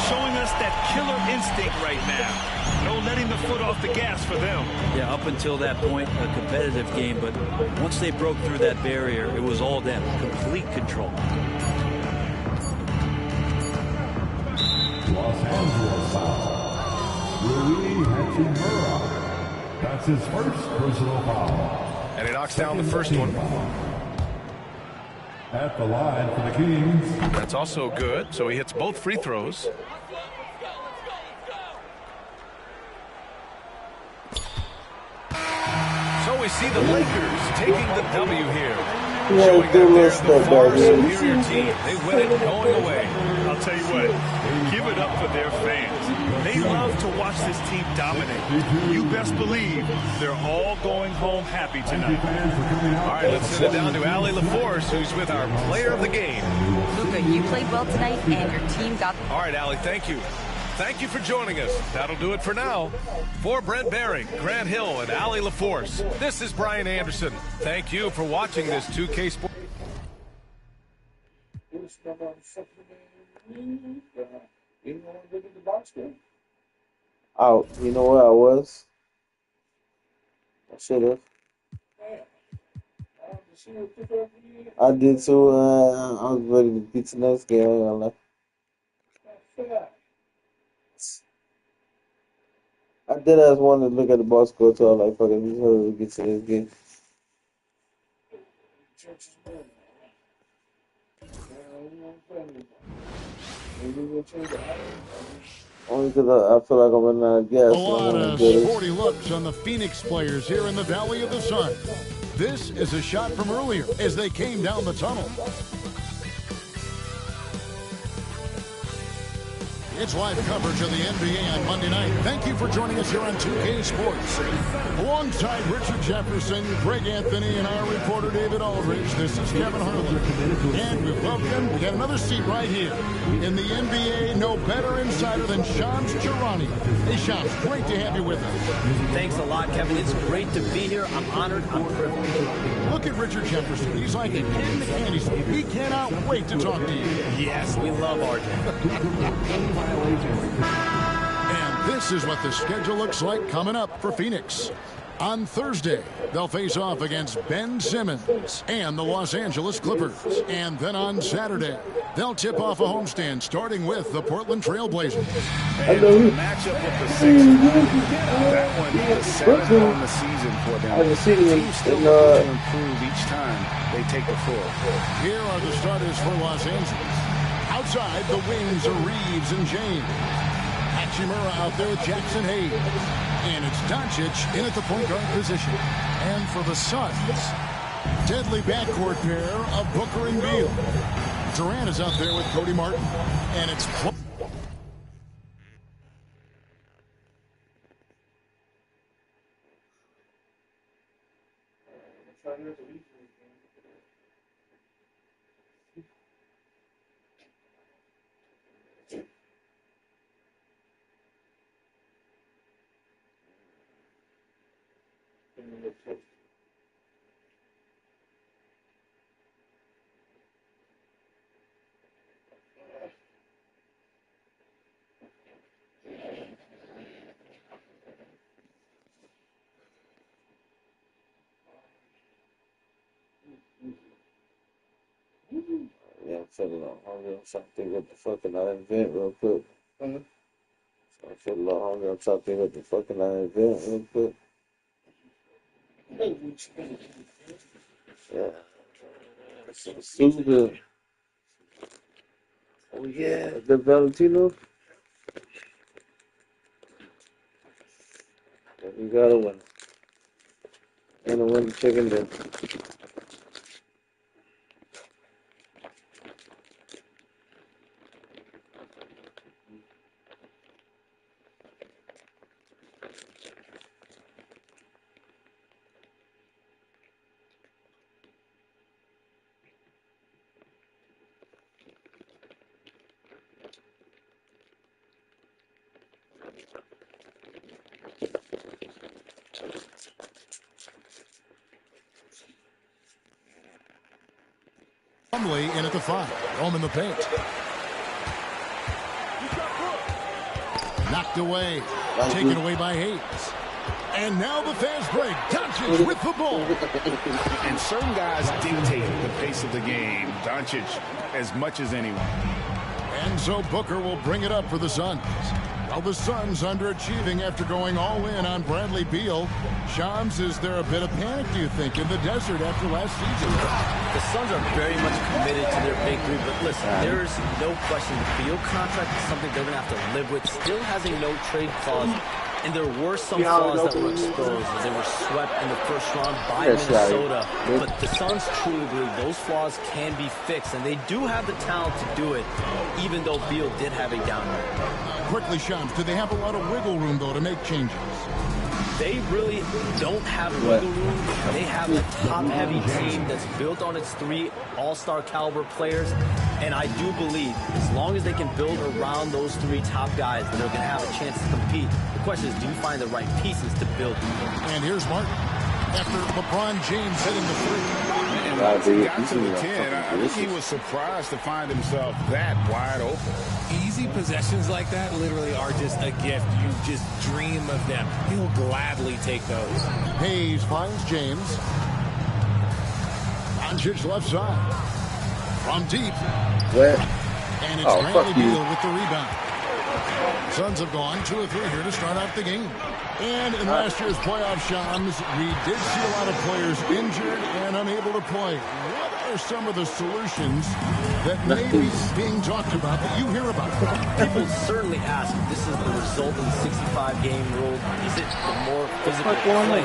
Showing us that killer instinct right now. No letting the foot off the gas for them. Yeah, up until that point, a competitive game, but once they broke through that barrier, it was all them. Complete control. Los Angeles foul. Rui Hachimura. That's his first personal foul. And he knocks down the first one. At the line for the Kings. That's also good, so he hits both free throws. So we see the Lakers taking the W here. Showing that they're the far superior team. They win it going away. I'll tell you what, give it up for their fans. They love to watch this team dominate. You best believe they're all going home happy tonight. All right, let's send it down to Allie LaForce, who's with our player of the game. Luka, you played well tonight, and your team got... All right, Allie, thank you. Thank you for joining us. That'll do it for now. For Brent Barry, Grant Hill, and Allie LaForce, this is Brian Anderson. Thank you for watching this 2K Sports. Oh, you know where I was? I should have. I did too. I was ready to beat the next game. I ain't gonna lie. I did as want to look at the box score, so I was like, fuck it, just hurry to get to this game. Only because I feel like I'm running out of gas. A lot of sporty looks on the Phoenix players here in the Valley of the Sun. This is a shot from earlier as they came down the tunnel. It's live coverage of the NBA on Monday night. Thank you for joining us here on 2K Sports. Alongside Richard Jefferson, Greg Anthony, and our reporter David Aldridge, this is Kevin Harlan. And we got another seat right here. In the NBA, no better insider than Shams Charania. Hey, Shams, great to have you with us. Thanks a lot, Kevin. It's great to be here. I'm honored. I'm privileged. Look at Richard Jefferson. He's like a kid in the candy store. He cannot wait to talk to you. Yes, we love RJ. And this is what the schedule looks like coming up for Phoenix. On Thursday, they'll face off against Ben Simmons and the Los Angeles Clippers. And then on Saturday, they'll tip off a homestand starting with the Portland Trail Blazers. And the matchup with the Sixers, that one, the seventh on the season for them. The team still looking to improve each time they take the floor. Here are the starters for Los Angeles. Outside, the wings are Reeves and James. Hachimura out there with Jackson Hayes. And it's Doncic in at the point guard position. And for the Suns, deadly backcourt pair of Booker and Beal. Durant is out there with Cody Martin. And it's... Yeah, I'm feeling a little hungry. I'm trying to think what the fuck can I invent real quick. So I feel a little hungry. I'm trying to think what the fuck can I invent real quick. Yeah. Some soup. Oh yeah, the Valentino. Yeah, we got a winner. And a winner chicken dinner. In at the 5. Home in the paint. Knocked away. Taken away by Hayes. And now the fast break. Doncic with the ball. And certain guys dictate the pace of the game. Doncic as much as anyone. And so Booker will bring it up for the Suns. Well, the Suns underachieving after going all in on Bradley Beal. Shams, is there a bit of panic, do you think, in the desert after last season? The Suns are very much committed to their big three, but listen, there's no question the Beal contract is something they're going to have to live with. Still has a no-trade clause, and there were some flaws that were exposed. They were swept in the first round by Minnesota, but the Suns truly believe those flaws can be fixed, and they do have the talent to do it, even though Beal did have a down year. Quickly, Shams, do they have a lot of wiggle room, though, to make changes? They really don't have wiggle room. They have a top-heavy team that's built on its 3 all-star caliber players. And I do believe as long as they can build around those 3 top guys, that they're going to have a chance to compete. The question is, do you find the right pieces to build? And here's Martin after LeBron James hitting the 3. And once he got to the 10, I think he was surprised to find himself that wide open. Easy possessions like that literally are just a gift. You just dream of them. He'll gladly take those. Hayes finds James. Doncic left side. From deep. Where? And it's Bradley Beal with the rebound. Suns have gone 2 of 3 here to start off the game. And in last year's playoff Shams, we did see a lot of players injured and unable to play. What are some of the solutions that may be being talked about that you hear about? People certainly ask if this is the result of the 65-game rule. Is it the more physical play?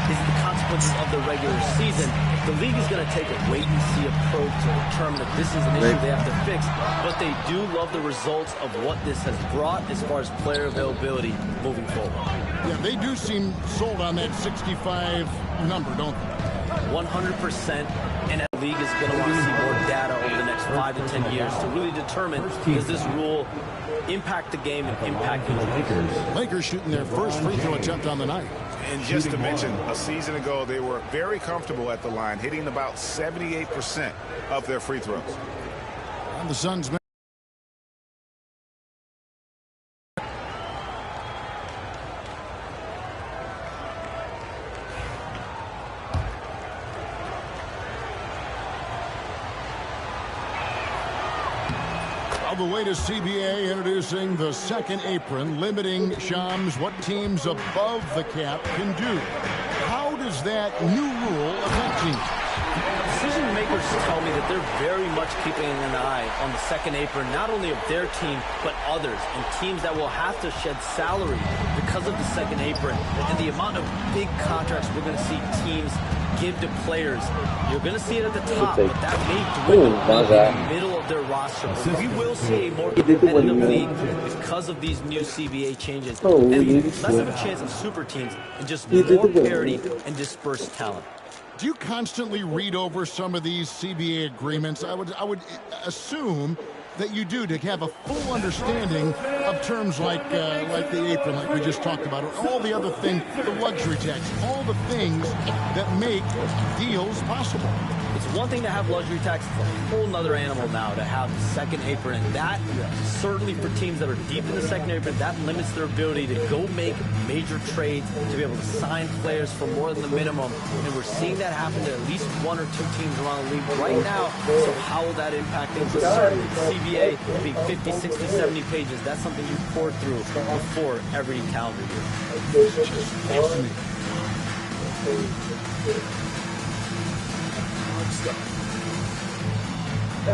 Is it the consequences of the regular season? The league is going to take a wait-and-see approach to determine if this is an issue they have to fix. But they do love the results of what this has brought as far as player availability moving forward. Yeah, they do seem sold on that 65 number, don't they? 100%. And the league is going to want to see more data over the next 5 to 10 years to really determine, does this rule impact the game and impact the Lakers? Lakers shooting their first free throw attempt on the night. And just to mention, a season ago, they were very comfortable at the line, hitting about 78% of their free throws. And the Suns. The latest CBA introducing the second apron, limiting Shams what teams above the cap can do. How does that new rule affect teams? Decision makers tell me that they're very much keeping an eye on the second apron, not only of their team, but others, and teams that will have to shed salary because of the second apron, and the amount of big contracts we're going to see teams give to players. You're going to see it at the top, but that may dwindle in the middle of their roster. But we will see a more competitive league because of these new CBA changes, and less of a chance of super teams and just more parity and dispersed talent. Do you constantly read over some of these CBA agreements? I would assume that you do, to have a full understanding of terms like the apron, like we just talked about, or all the other things, the luxury tax, all the things that make deals possible. It's one thing to have luxury tax, it's a whole nother animal now to have the second apron, and that certainly for teams that are deep in the second apron, that limits their ability to go make major trades, to be able to sign players for more than the minimum, and we're seeing that happen to at least 1 or 2 teams around the league right now. So how will that impact things? Certainly the CBA being 50, 60, 70 pages, that's something you pour through before every calendar year. It's just fascinating. And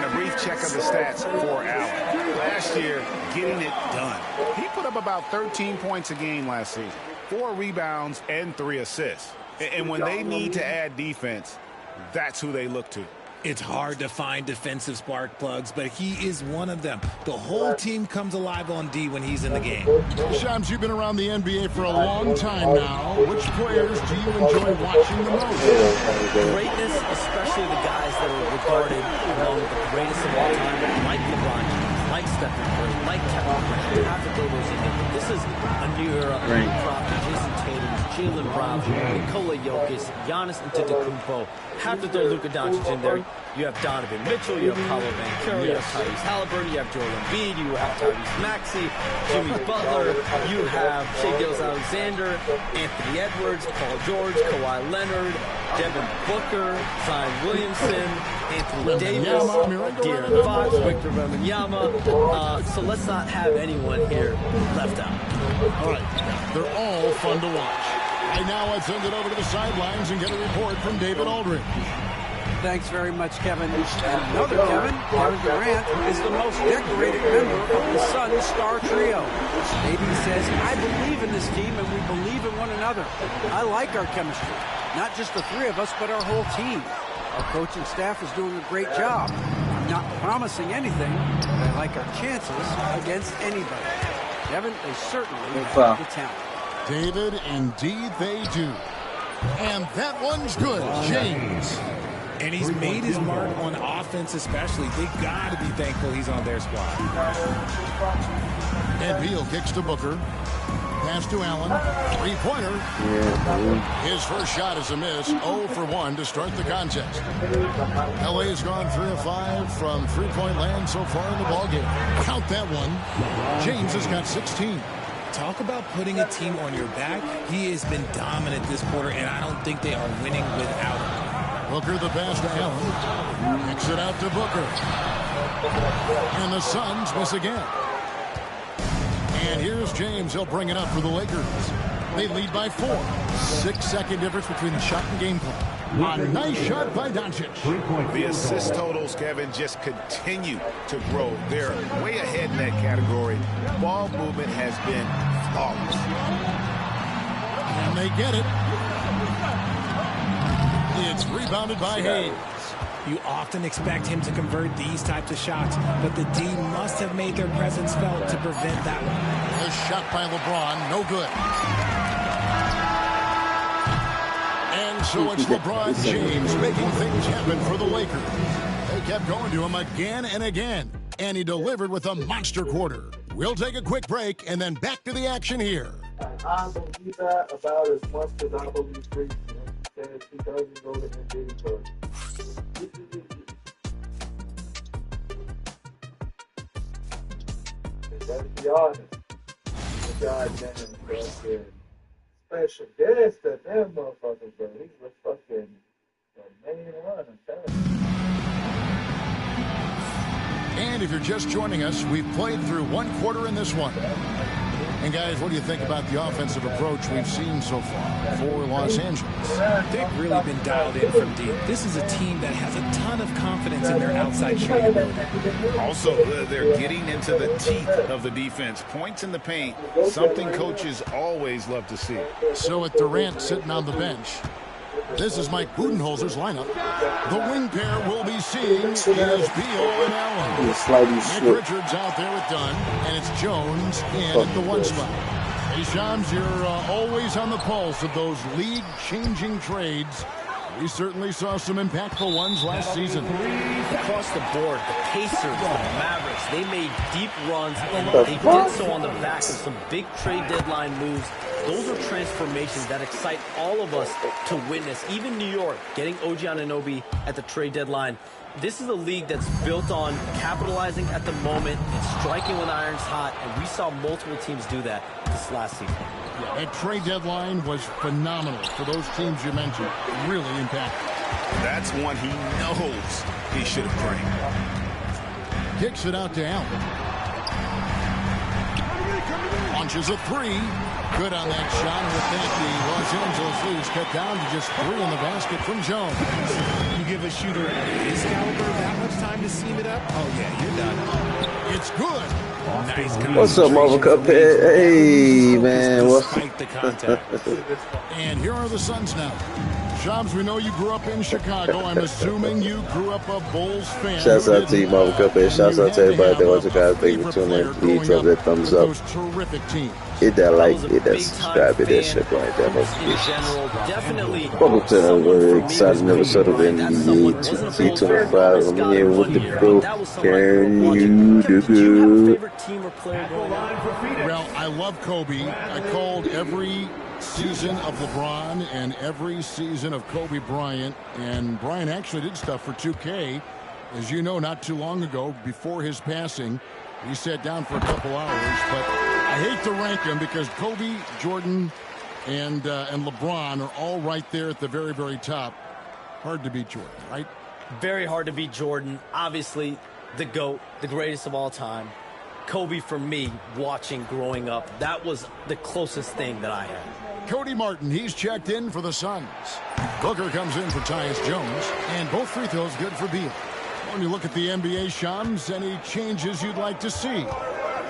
a brief check of the stats for Allen. Last year, getting it done. He put up about 13 points a game last season, 4 rebounds and 3 assists. And when they need to add defense, that's who they look to. It's hard to find defensive spark plugs, but he is one of them. The whole team comes alive on D when he's in the game. Shams, you've been around the NBA for a long time now. Which players do you enjoy watching the most? Greatness, especially the guys that are regarded among the greatest of all time, like LeBron James, like Stephen Curry, like Kevin Durant. You have to throw those in there. But this is a new era. Jason Tatum, Jaylen Brown, Nikola Jokic, Giannis Antetokounmpo. Have to throw Luka Doncic in there. You have Donovan Mitchell, you have Paolo Banchero, you have Tyrese Halliburton, you have Joel Embiid, you have Tyrese Maxey, Jimmy Butler, you have Shai Gilgeous-Alexander, Anthony Edwards, Paul George, Kawhi Leonard, Devin Booker, Zion Williamson, Anthony Davis, De'Aaron Fox, Victor Wembanyama. So let's not have anyone here left out. All right, they're all fun to watch. And now let's send it over to the sidelines and get a report from David Aldridge. Thanks very much, Kevin. And another Kevin Durant, is the most decorated member of the Suns star trio. AD says, I believe in this team and we believe in one another. I like our chemistry. Not just the three of us, but our whole team. Our coaching staff is doing a great job. I'm not promising anything, but I like our chances against anybody. Kevin, they certainly have the talent. David, indeed they do. And that one's good, James. And he's made his mark on offense especially. They got to be thankful he's on their squad. And Beal kicks to Booker. Pass to Allen. Three-pointer. His first shot is a miss. 0 for 1 to start the contest. LA has gone 3 of 5 from three-point land so far in the ballgame. Count that one. James has got 16. Talk about putting a team on your back. He has been dominant this quarter, and I don't think they are winning without him. Booker the pass to Allen. Kicks it out to Booker. And the Suns miss again. And here's James. He'll bring it up for the Lakers. They lead by 4. 6-second difference between the shot and gameplay. A nice shot by Doncic. The assist totals, Kevin, just continue to grow. They're way ahead in that category. Ball movement has been flawless. And they get it. It's rebounded by Hayes. You often expect him to convert these types of shots, but the D must have made their presence felt to prevent that one. A shot by LeBron, no good. And so it's LeBron James making things happen for the Lakers. They kept going to him again and again, and he delivered with a monster quarter. We'll take a quick break and then back to the action here. I believe that about as much as I believe Greece. He doesn't go to NBA first. Let's be honest. The goddamn fucking special guest at them motherfuckers, bro. He's the fucking main one, I'm telling you. And if you're just joining us, we've played through one quarter in this one. And guys, what do you think about the offensive approach we've seen so far for Los Angeles? They've really been dialed in from deep. This is a team that has a ton of confidence in their outside shooting ability. Also, they're getting into the teeth of the defense. Points in the paint, something coaches always love to see. So with Durant sitting on the bench, this is Mike Budenholzer's lineup. The wing pair we'll be seeing is Beal and Allen. Nick Richards out there with Dunn, and it's Jones in at the one spot. Hey, Shams, you're always on the pulse of those league-changing trades. We certainly saw some impactful ones last season. Across the board, the Pacers, the Mavericks, they made deep runs, and they did so on the back of some big trade deadline moves. Those are transformations that excite all of us to witness. Even New York, getting OG Anunoby at the trade deadline. This is a league that's built on capitalizing at the moment and striking when the iron's hot, and we saw multiple teams do that this last season. Yeah, that trade deadline was phenomenal for those teams you mentioned. Really impactful. That's one he knows he should have drained. Kicks it out to Allen. Launches a three. Good on that shot. And with that, the Los Angeles leads cut down to just 3 in the basket from Jones. You give a shooter his caliber that much time to seam it up? Oh, yeah, you're done. It's good. Nice. What's up, Marvel Cuphead? Hey, man. Despite the contact. And here are the Suns now. Shams, we know you grew up in Chicago. I'm assuming you grew up a Bulls fan. Shouts out to you, Marvel Cuphead. Shouts out to everybody that watches, guys. Thank you for tuning in. Please drop that thumbs up. Terrific teams. Hit that like, hit that subscribe, hit that shit right there. Definitely. Welcome to another exciting episode of NBA 2K25. I'm here with the bro. Can you do good? Well, I love Kobe. I called every season of LeBron and every season of Kobe Bryant. And Bryant actually did stuff for 2K. As you know, not too long ago, before his passing, he sat down for a couple hours. But I hate to rank him because Kobe, Jordan, and LeBron are all right there at the very, very top. Hard to beat Jordan, right? Very hard to beat Jordan. Obviously, the GOAT, the greatest of all time. Kobe, for me, watching growing up, that was the closest thing that I had. Cody Martin, he's checked in for the Suns. Booker comes in for Tyus Jones, and both free throws good for Beal. When you look at the NBA, Shams, any changes you'd like to see?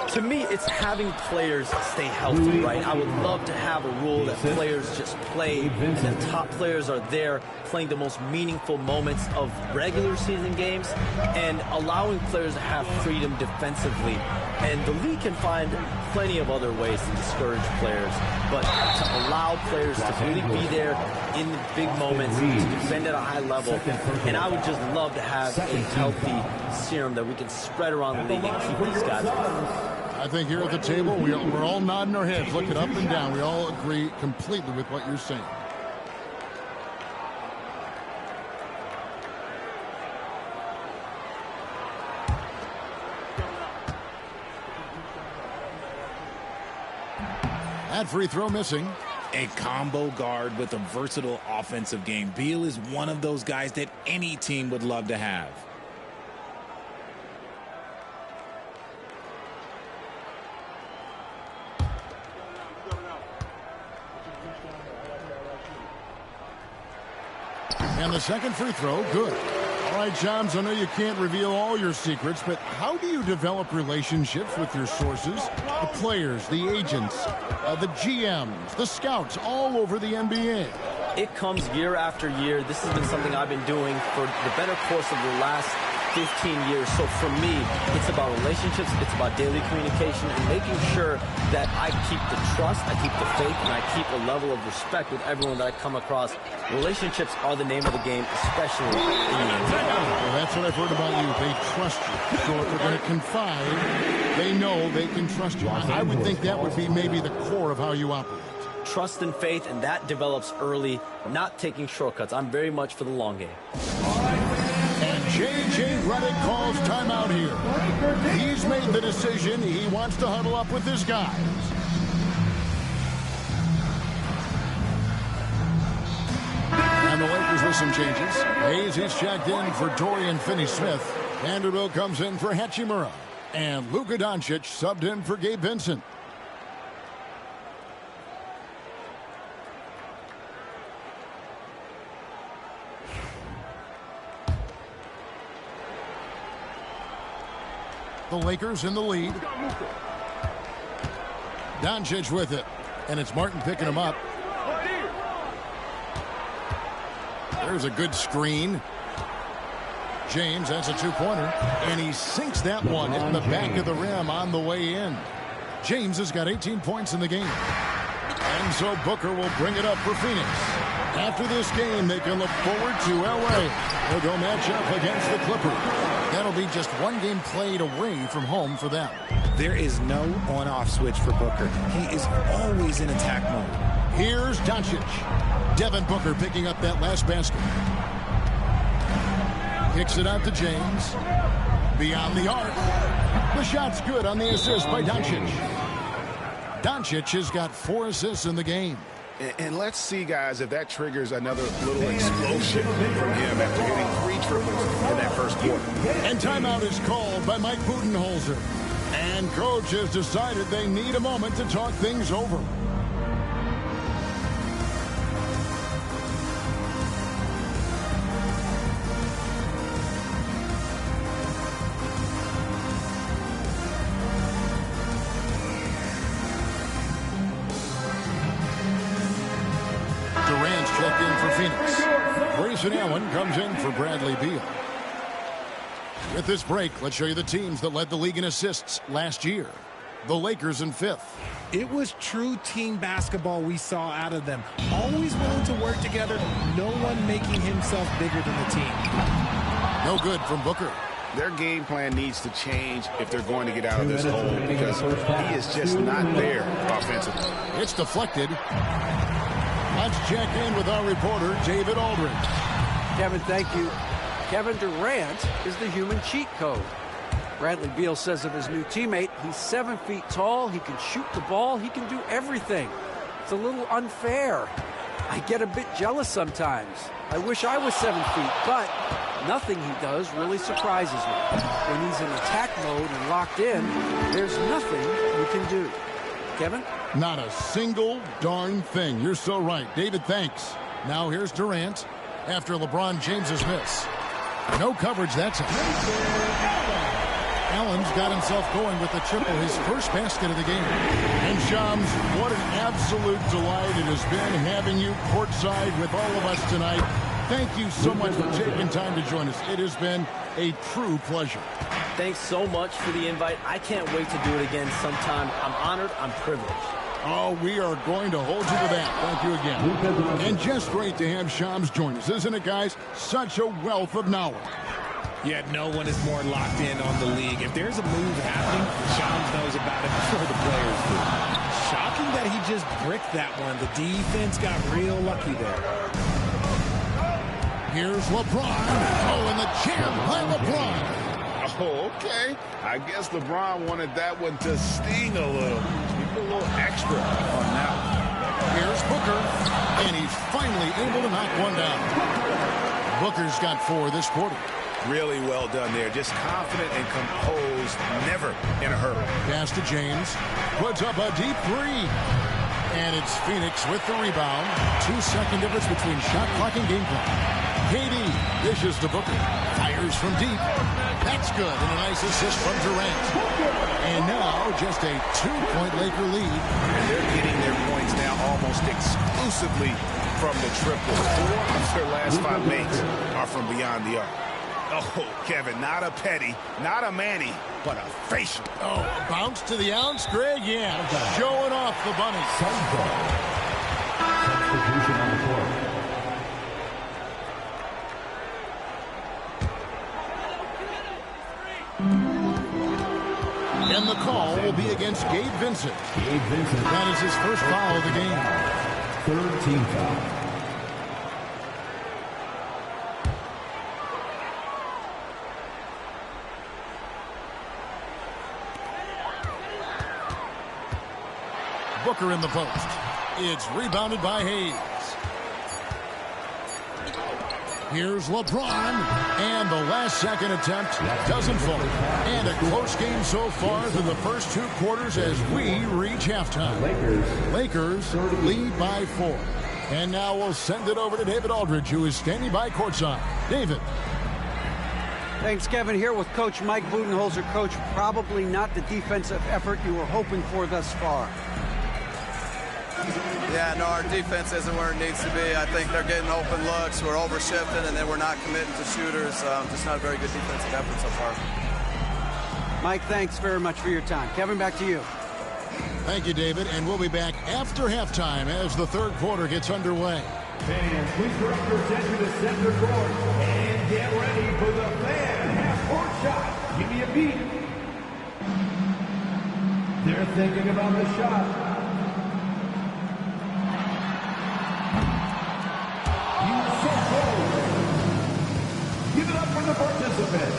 To me, it's having players stay healthy, right? I would love to have a rule that players just play and the top players are there playing the most meaningful moments of regular season games and allowing players to have freedom defensively. And the league can find plenty of other ways to discourage players, but to allow players to really be there in the big moments, to defend at a high level. And I would just love to have a healthy serum that we can spread around the league and keep these guys alive. I think here at the table, we're all nodding our heads, looking up and down. We all agree completely with what you're saying. That free throw missing. A combo guard with a versatile offensive game. Beal is one of those guys that any team would love to have. And the second free throw, good. All right, Shams, I know you can't reveal all your secrets, but how do you develop relationships with your sources? The players, the agents, the GMs, the scouts all over the NBA. It comes year after year. This has been something I've been doing for the better course of the last 15 years. So for me, it's about relationships, it's about daily communication and making sure that I keep the trust, I keep the faith, and I keep a level of respect with everyone that I come across. Relationships are the name of the game, especially in the NBA. Well, that's what I've heard about you. They trust you. So if they're going to confide, they know they can trust you. I would think that would be maybe the core of how you operate. Trust and faith, and that develops early, not taking shortcuts. I'm very much for the long game. And J.J. Redick calls timeout here. He's made the decision. He wants to huddle up with his guys. And the Lakers with some changes. Hayes is checked in for Dorian Finney-Smith. Vanderbilt comes in for Hachimura. And Luka Doncic subbed in for Gabe Vincent. The Lakers in the lead. Doncic with it. And it's Martin picking him up. There's a good screen. James, that's a two-pointer. And he sinks that one in the back of the rim on the way in. James has got 18 points in the game. And so Booker will bring it up for Phoenix. After this game, they can look forward to L.A. They'll go match up against the Clippers. That'll be just one game played away from home for them. There is no on-off switch for Booker. He is always in attack mode. Here's Doncic. Devin Booker picking up that last basket. Kicks it out to James. Beyond the arc. The shot's good on the assist by Doncic. Doncic has got 4 assists in the game. And let's see, guys, if that triggers another little explosion from him after hitting 3 triples in that first quarter. And timeout is called by Mike Budenholzer. And coach has decided they need a moment to talk things over. Checked in for Phoenix. Grayson Allen comes in for Bradley Beal. With this break, let's show you the teams that led the league in assists last year. The Lakers in 5th. It was true team basketball we saw out of them. Always willing to work together, no one making himself bigger than the team. No good from Booker. Their game plan needs to change if they're going to get out of this hole because he is just not there offensively. It's deflected. Let's check in with our reporter, David Aldridge. Kevin, thank you. Kevin Durant is the human cheat code. Bradley Beal says of his new teammate, he's 7 feet tall, he can shoot the ball, he can do everything. It's a little unfair. I get a bit jealous sometimes. I wish I was 7 feet, but nothing he does really surprises me. When he's in attack mode and locked in, there's nothing you can do. Kevin? Not a single darn thing. You're so right. David, thanks. Now here's Durant after LeBron James's miss. No coverage that time. Allen's got himself going with the triple, his first basket of the game. And Shams, what an absolute delight it has been having you courtside with all of us tonight. Thank you so much for taking time to join us. It has been a true pleasure. Thanks so much for the invite. I can't wait to do it again sometime. I'm honored. I'm privileged. Oh, we are going to hold you to that. Thank you again. And just great to have Shams join us, isn't it, guys? Such a wealth of knowledge. Yet no one is more locked in on the league. If there's a move happening, Shams knows about it before the players do. Shocking that he just bricked that one. The defense got real lucky there. Here's LeBron. Oh, and the jam by LeBron. Oh, okay. I guess LeBron wanted that one to sting a little. He put a little extra on that one. Here's Booker, and he's finally able to knock one down. Booker's got 4 this quarter. Really well done there. Just confident and composed, never in a hurry. Pass to James. Puts up a deep 3. And it's Phoenix with the rebound. 2-second difference between shot clock and gameplay. KD dishes to Booker. Fires from deep. That's good. And a nice assist from Durant. And now just a 2-point Laker lead. And they're getting their points now almost exclusively from the triple. 4 of their last 5 makes are from beyond the arc. Oh, Kevin, not a petty, not a Manny, but a facial. Oh, bounce to the ounce, Greg, yeah. Showing off the bunny. Substitution on the court. And the call will be against Gabe Vincent. That is his first foul of the game. 3rd team foul. Booker in the post. It's rebounded by Hayes. Here's LeBron. And the last-second attempt doesn't fall. And a close game so far through the first 2 quarters as we reach halftime. Lakers lead by 4. And now we'll send it over to David Aldridge, who is standing by courtside. David. Thanks, Kevin. Here with Coach Mike Budenholzer. Coach, probably not the defensive effort you were hoping for thus far. Yeah, no, our defense isn't where it needs to be. I think they're getting open looks. We're overshifting, and then we're not committing to shooters. Just not a very good defensive effort so far. Mike, thanks very much for your time. Kevin, back to you. Thank you, David. And we'll be back after halftime as the 3rd quarter gets underway. Fans, please direct your attention to center court and get ready for the fan half-court shot. Give me a beat. They're thinking about the shot. Give it up for the participant.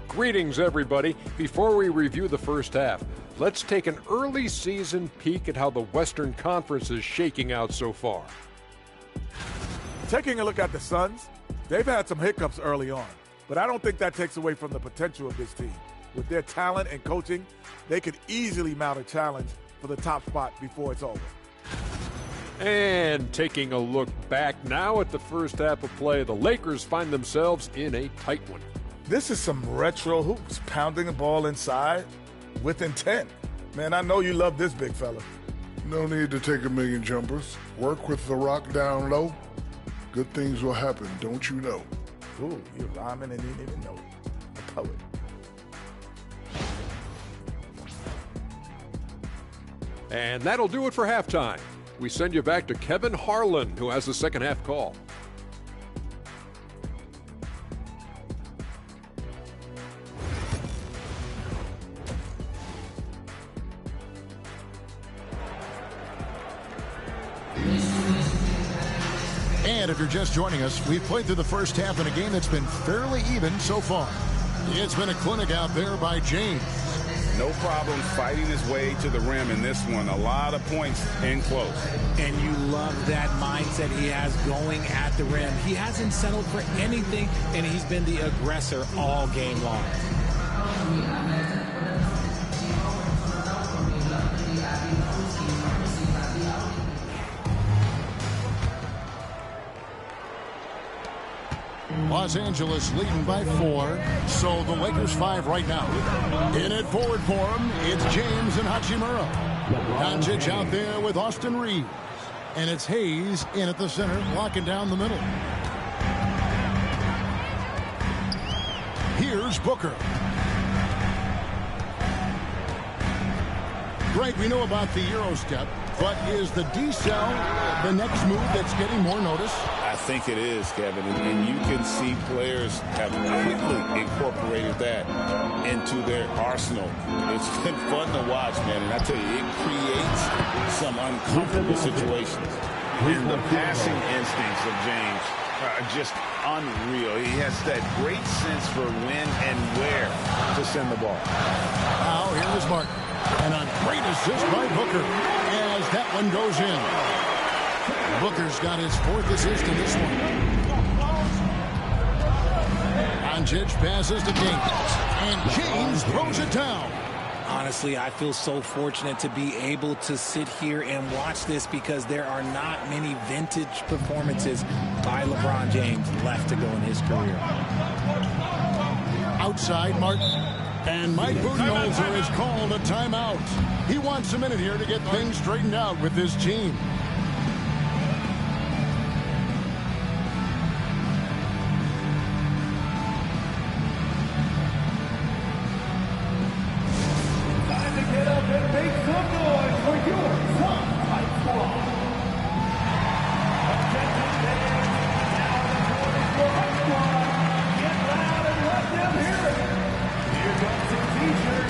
Greetings, everybody. Before we review the first half, let's take an early season peek at how the Western Conference is shaking out so far. Taking a look at the Suns, they've had some hiccups early on, but I don't think that takes away from the potential of this team. With their talent and coaching, they could easily mount a challenge for the top spot before it's over. And taking a look back now at the first half of play, the Lakers find themselves in a tight one. This is some retro hoops, pounding the ball inside with intent. Man, I know you love this big fella. No need to take a million jumpers. Work with the rock down low. Good things will happen, don't you know? Ooh, you're rhyming and you didn't even know it. A poet. And that'll do it for halftime. We send you back to Kevin Harlan, who has the second half call. And if you're just joining us, we've played through the first half in a game that's been fairly even so far. It's been a clinic out there by James. No problem fighting his way to the rim in this one. A lot of points in close. And you love that mindset he has going at the rim. He hasn't settled for anything, and he's been the aggressor all game long. Los Angeles leading by 4, so the Lakers 5 right now. In it forward for him, it's James and Hachimura. Doncic out there with Austin Reeves. And it's Hayes in at the center, locking down the middle. Here's Booker. Greg, we know about the Euro step, but is the decel the next move that's getting more notice? I think it is, Kevin, and you can see players have quickly incorporated that into their arsenal. It's been fun to watch, man, and I tell you, it creates some uncomfortable situations. And the passing instincts of James are just unreal. He has that great sense for when and where to send the ball. Now, here is Martin. And a great assist by Booker as that one goes in. Booker's got his 4th assist in this one. Doncic passes to James. And James throws it down. Honestly, I feel so fortunate to be able to sit here and watch this because there are not many vintage performances by LeBron James left to go in his career. Outside, Martin. And Mike Budenholzer has called a timeout. He wants a minute here to get things straightened out with his team. Time to get up and make some noise for your top-flight squad. Attention fans, now the noise for our squad. Get loud and let them hear it. Here comes the T-shirt.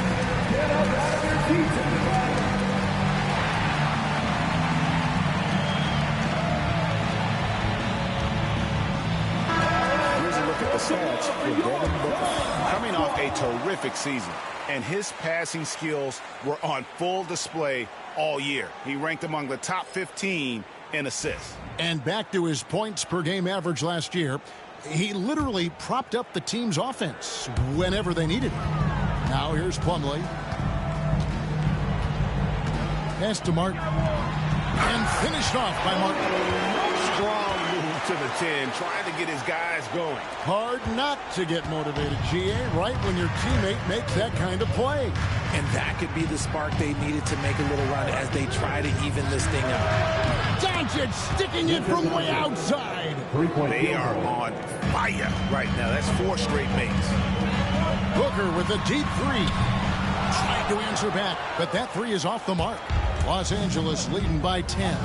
Get up out of your seats, everybody. Here's a look at the stats for Devin Booker. Coming off a terrific season, and his passing skills were on full display all year. He ranked among the top 15 in assists. And back to his points per game average last year, he literally propped up the team's offense whenever they needed it. Now here's Plumlee. Pass to Martin. And finished off by Martin. Strong move to the 10, trying to get his guys going. Hard not to get motivated, GA, right when your teammate makes that kind of play. And that could be the spark they needed to make a little run as they try to even this thing up. Doncic sticking it from way outside. They are on fire right now. That's 4 straight makes. Booker with a deep 3. Trying to answer back, but that 3 is off the mark. Los Angeles leading by 10.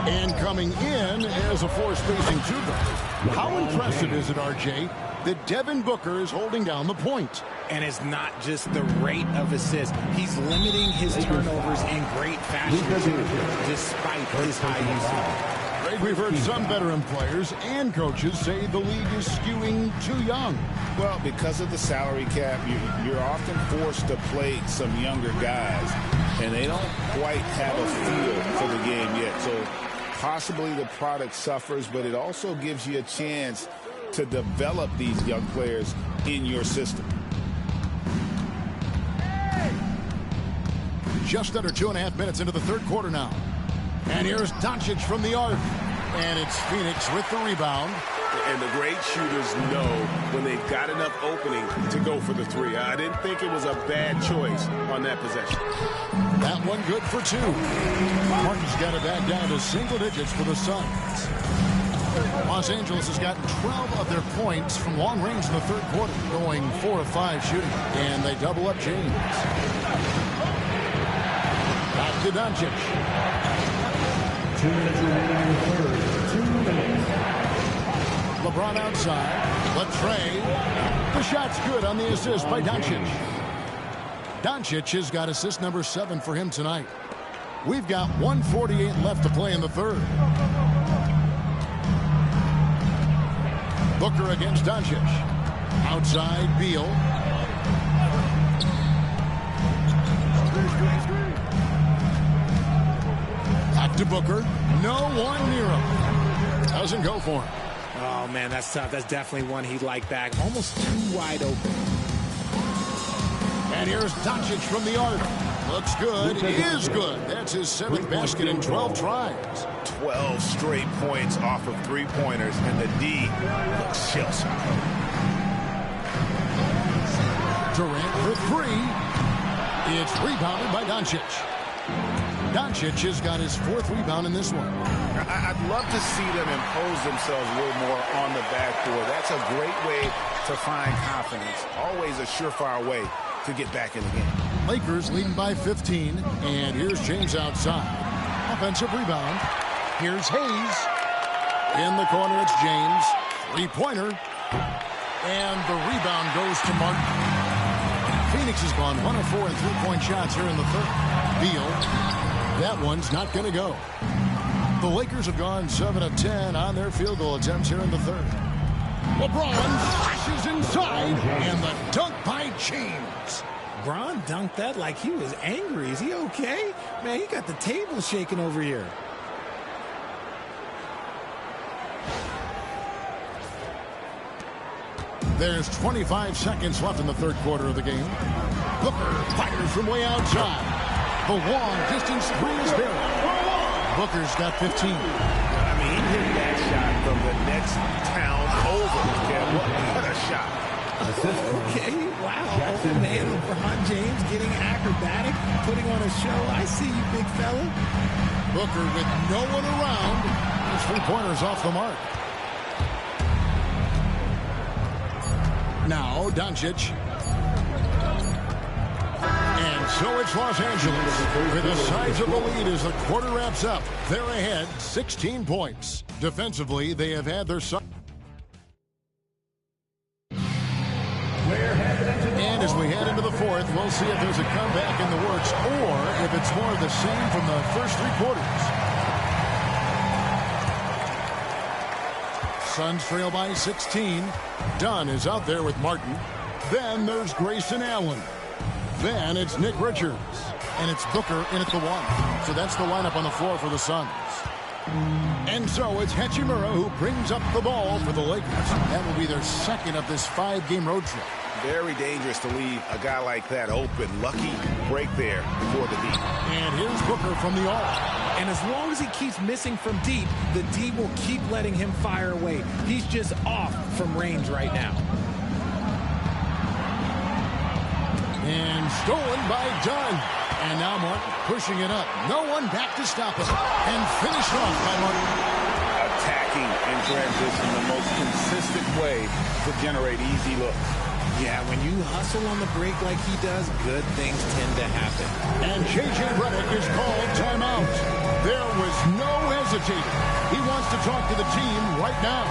And coming in as a force-spacing 2-guard. How impressive is it, RJ, that Devin Booker is holding down the point? And it's not just the rate of assists. He's limiting his turnovers in great fashion, too, despite his high usage. Greg, we've heard some veteran players and coaches say the league is skewing too young. Well, because of the salary cap, you're often forced to play some younger guys, and they don't quite have a feel for the game yet. So possibly the product suffers, but it also gives you a chance to develop these young players in your system. Just under 2.5 minutes into the third quarter now. And here's Doncic from the arc. And it's Phoenix with the rebound. And the great shooters know when they've got enough opening to go for the 3. I didn't think it was a bad choice on that possession. That one good for 2. Martin's got it back down to single digits for the Suns. Los Angeles has gotten 12 of their points from long range in the third quarter, going 4 of 5 shooting. And they double up James. Back to Doncic. 2 minutes remaining in the third. 2 minutes. LeBron outside. Latrey. The shot's good on the assist by Doncic. Doncic has got assist number 7 for him tonight. We've got 1:48 left to play in the third. Booker against Doncic. Outside, Beal. To Booker. No one near him. Doesn't go for him. Oh, man, that's tough. That's definitely one he'd like back. Almost too wide open. And here's Doncic from the arc. Looks good. Is good. That's his 7th basket in 12 tries. 12 straight points off of three-pointers, and the D looks shell-shocked. Durant for 3. It's rebounded by Doncic. Doncic has got his 4th rebound in this one. I'd love to see them impose themselves a little more on the backboard. That's a great way to find confidence. Always a surefire way to get back in the game. Lakers leading by 15, and here's James outside. Offensive rebound. Here's Hayes. In the corner, it's James. 3-pointer. And the rebound goes to Martin. Phoenix has gone 1 of 4 in 3-point shots here in the third. Beal. That one's not going to go. The Lakers have gone 7 of 10 on their field goal attempts here in the third. LeBron flashes inside, and the dunk by James. Bron dunked that like he was angry. Is he okay? Man, he got the table shaking over here. There's 25 seconds left in the third quarter of the game. Booker fires from way outside. The long distance three is there. Booker's got 15. I mean, he hit that shot from the next town over. What a shot. Okay, wow. Oh, man, LeBron James getting acrobatic, putting on a show. I see you, big fella. Booker with no one around. His 3-pointers off the mark. Now, Doncic. And so it's Los Angeles with the size of the lead as the quarter wraps up. They're ahead 16 points. Defensively, they have had their side. And as we head into the fourth, we'll see if there's a comeback in the works or if it's more of the same from the first 3 quarters. Suns trail by 16. Dunn is out there with Martin. Then there's Grayson Allen. Then it's Nick Richards. And it's Booker in at the 1. So that's the lineup on the floor for the Suns. And so it's Hachimura who brings up the ball for the Lakers. That will be their second of this 5-game road trip. Very dangerous to leave a guy like that open. Lucky break there before the D. And here's Booker from the arc. And as long as he keeps missing from deep, the D will keep letting him fire away. He's just off from range right now. And stolen by Dunn. And now Martin pushing it up. No one back to stop him. And finished off by Martin. Attacking in transition, the most consistent way to generate easy looks. Yeah, when you hustle on the break like he does, good things tend to happen. And J.J. Redick is called timeout. There was no hesitating. He wants to talk to the team right now.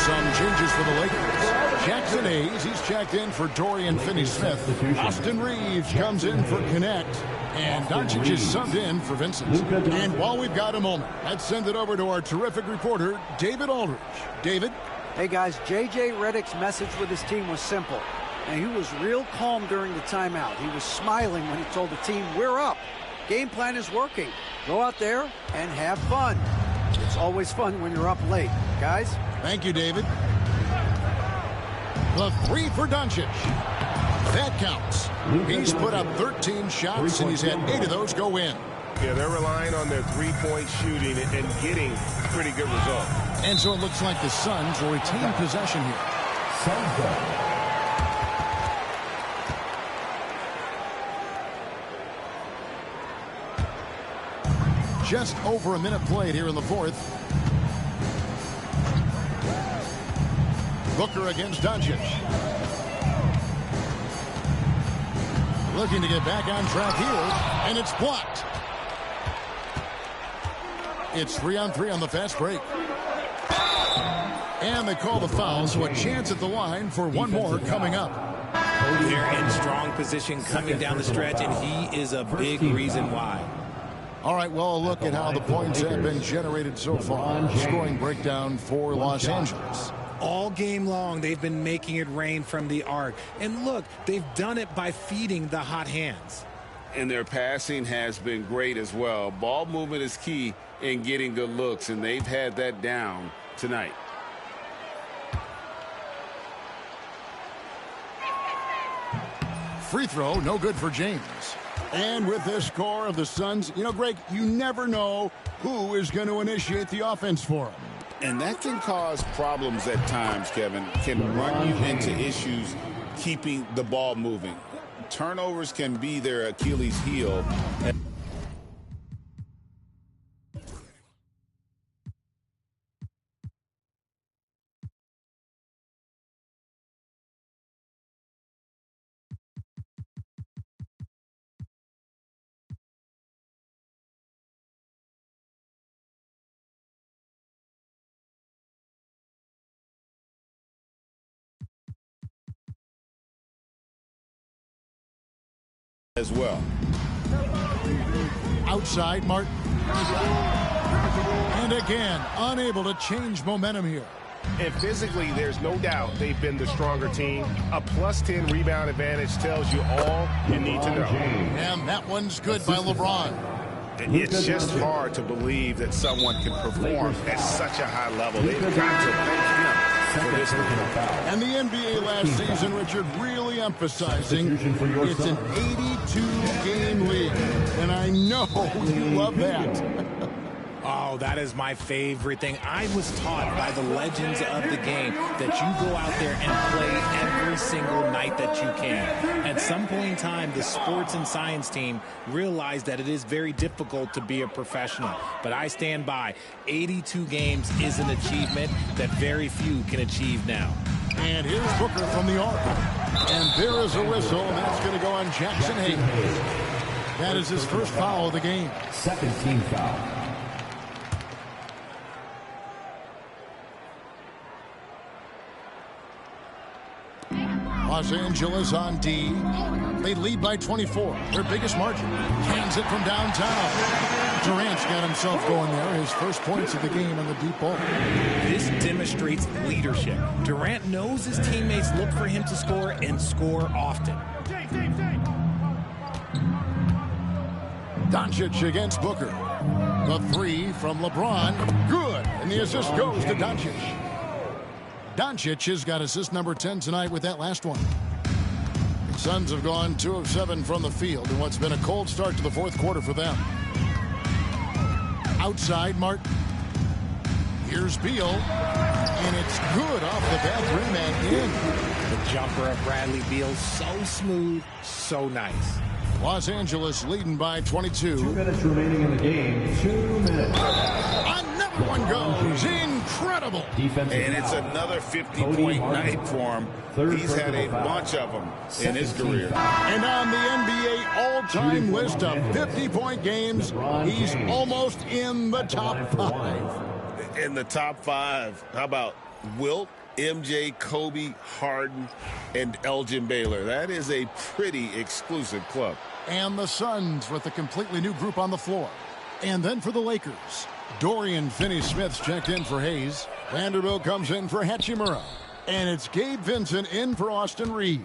Some changes for the Lakers. Jackson Hayes, he's checked in for Dorian Finney-Smith. Austin Reeves comes in for Connect. And Doncic is subbed in for Vincent. And while we've got a moment, let's send it over to our terrific reporter, David Aldridge. David? Hey, guys, J.J. Redick's message with his team was simple. And he was real calm during the timeout. He was smiling when he told the team, we're up. Game plan is working. Go out there and have fun. It's always fun when you're up late. Guys? Thank you, David. The 3 for Doncic. That counts. He's put up 13 shots, and he's had 8 of those go in. Yeah, they're relying on their 3-point shooting and getting pretty good results. And so it looks like the Suns will retain possession here. Just over a minute played here in the fourth. Booker against Doncic. Looking to get back on track here, and it's blocked. It's 3-on-3 on the fast break. And they call the foul, so a chance at the line for one more coming up. They're in strong position coming down the stretch, and he is a big reason why. All right, well, a look at how the points have been generated so far. Scoring breakdown for Los Angeles. All game long, they've been making it rain from the arc. And look, they've done it by feeding the hot hands. And their passing has been great as well. Ball movement is key in getting good looks, and they've had that down tonight. Free throw, no good for James. And with this score of the Suns, you know, Greg, you never know who is going to initiate the offense for them. And that can cause problems at times, Kevin. Can run you into issues keeping the ball moving. Turnovers can be their Achilles heel. As well. Outside, Martin. And again, unable to change momentum here. And physically, there's no doubt they've been the stronger team. A +10 rebound advantage tells you all you need to know. And that one's good by LeBron. It's just hard to believe that someone can perform at such a high level. They've got to thank him for this. And the NBA last season, Richard, really emphasizing it's an 82-game league. And I know you love that. Oh, that is my favorite thing. I was taught by the legends of the game that you go out there and play every single night that you can. At some point in time, the sports and science team realized that it is very difficult to be a professional. But I stand by. 82 games is an achievement that very few can achieve now. And here's Booker from the arc. And there is a whistle, and that's going to go on Jackson Hayes. That is his first foul of the game. Second team foul. Los Angeles on D. They lead by 24. Their biggest margin. Hands it from downtown. Durant's got himself going there. His first points of the game on the deep ball. This demonstrates leadership. Durant knows his teammates look for him to score and score often. Doncic against Booker. The three from LeBron. Good. And the assist goes to Doncic. Doncic has got assist number 10 tonight with that last one. The Suns have gone 2 of 7 from the field in what's been a cold start to the fourth quarter for them. Outside, Martin. Here's Beal. And it's good off the bathroom and in. The jumper of Bradley Beal, so smooth, so nice. Los Angeles leading by 22. 2 minutes remaining in the game. 2 minutes. Another one goes. Incredible. And it's another 50-point night for him. He's had a bunch of them in his career. And on the NBA all-time list of 50-point games, he's almost in the top 5. In the top 5, how about Wilt, MJ, Kobe, Harden, and Elgin Baylor? That is a pretty exclusive club. And the Suns with a completely new group on the floor. And then for the Lakers, Dorian Finney-Smith's checked in for Hayes. Vanderbilt comes in for Hachimura. And it's Gabe Vincent in for Austin Reeves.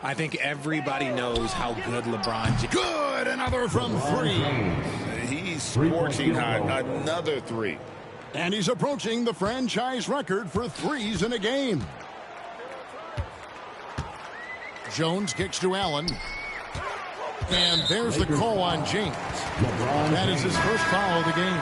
I think everybody knows how good LeBron. Good, another from 3. He's scorching hot, another 3. And he's approaching the franchise record for threes in a game. Jones kicks to Allen. And there's the call on James. That is his first foul of the game.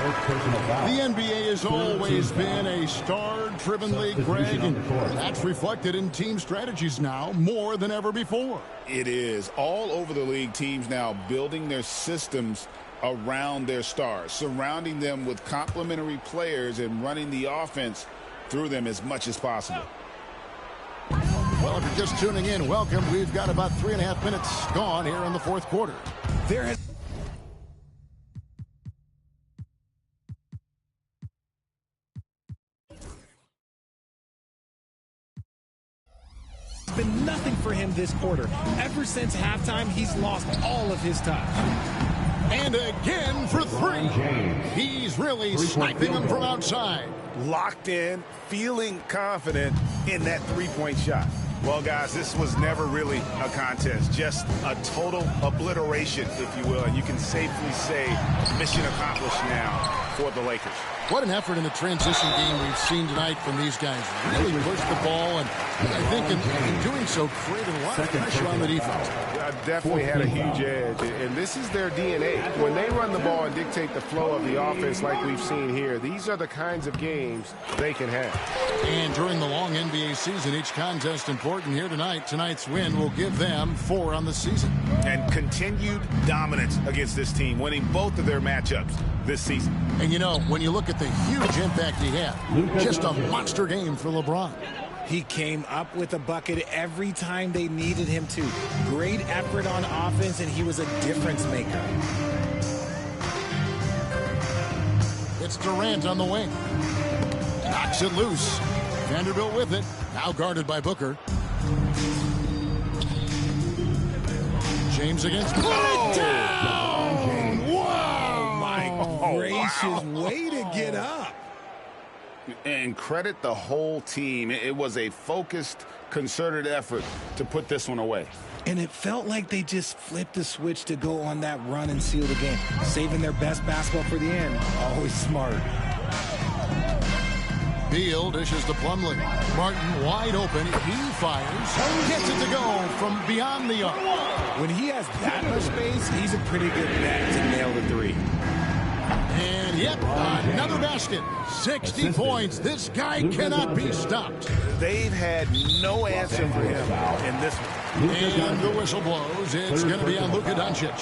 The NBA has always been a star-driven league, Greg, and that's reflected in team strategies now more than ever before. It is. All over the league, teams now building their systems around their stars, surrounding them with complementary players and running the offense through them as much as possible. Well, if you're just tuning in, welcome. We've got about 3.5 minutes gone here in the fourth quarter. There has been nothing for him this quarter. Ever since halftime, he's lost all of his touch. And again for 3. He's really sniping them from outside. Locked in, feeling confident in that three-point shot. Well, guys, this was never really a contest, just a total obliteration, if you will. And you can safely say mission accomplished now for the Lakers. What an effort in the transition game we've seen tonight from these guys. Really pushed the ball, and I think in doing so created a lot of pressure on the defense. Definitely had a huge edge, and this is their DNA. When they run the ball and dictate the flow of the offense like we've seen here, these are the kinds of games they can have. And during the long NBA season, each contest important here tonight. Tonight's win will give them 4 on the season. And continued dominance against this team, winning both of their matchups this season. And you know, when you look at the huge impact he had, just a monster game for LeBron. He came up with a bucket every time they needed him to. Great effort on offense, and he was a difference maker. It's Durant on the wing. Knocks it loose. Vanderbilt with it. Now guarded by Booker. James against Put it down! Wow! My gracious, wow. Way to get up. And credit the whole team. It was a focused, concerted effort to put this one away. And it felt like they just flipped the switch to go on that run and seal the game, saving their best basketball for the end. Always smart. Beal dishes to Plumlee. Martin wide open. He fires. Gets it to go from beyond the arc. When he has that much space, he's a pretty good bet to nail the 3. And yep, another basket. 60 points. This guy cannot be stopped. They've had no answer for him in this one. And the whistle blows. It's going to be on Luka Doncic.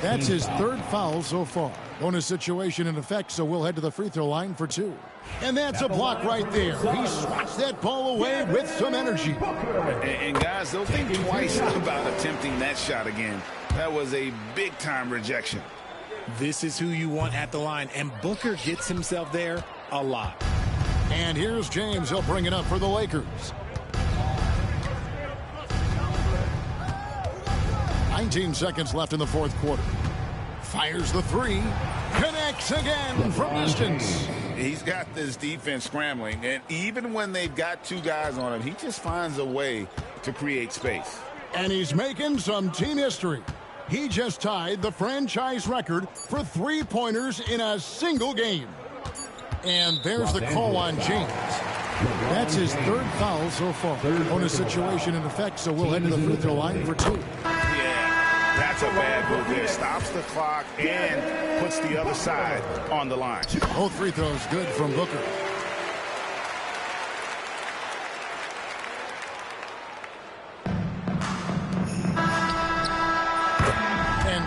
That's his 3rd foul so far. Bonus situation in effect, so we'll head to the free throw line for 2. And that's a block right there. He swats that ball away with some energy. And guys, they'll think twice about attempting that shot again. That was a big-time rejection. This is who you want at the line, and Booker gets himself there a lot. And here's James. He'll bring it up for the Lakers. 19 seconds left in the 4th quarter. Fires the 3. Connects again from distance. He's got this defense scrambling, and even when they've got 2 guys on him, he just finds a way to create space. And he's making some team history. He just tied the franchise record for 3-pointers in a single game. And there's the call on James. That's his 3rd foul so far. Bonus situation in effect, so we'll head to the free throw line for 2. Yeah, that's a bad move there. Stops the clock and puts the other side on the line. Both free throws good from Booker.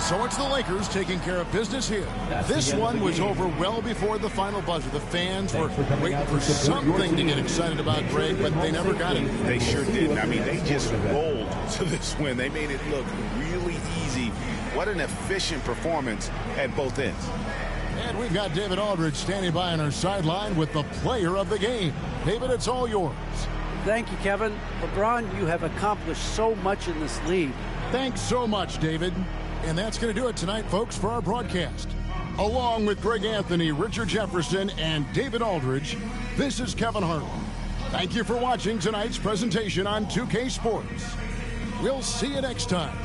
So it's the Lakers taking care of business here. This one was over well before the final buzzer. The fans were waiting for something to get excited about, Greg, but they never got it. They sure didn't. I mean, they just rolled to this win. They made it look really easy. What an efficient performance at both ends. And we've got David Aldridge standing by on our sideline with the player of the game. David, it's all yours. Thank you, Kevin. LeBron, you have accomplished so much in this league. Thanks so much, David. And that's going to do it tonight, folks, for our broadcast. Along with Greg Anthony, Richard Jefferson, and David Aldridge, this is Kevin Harlan. Thank you for watching tonight's presentation on 2K Sports. We'll see you next time.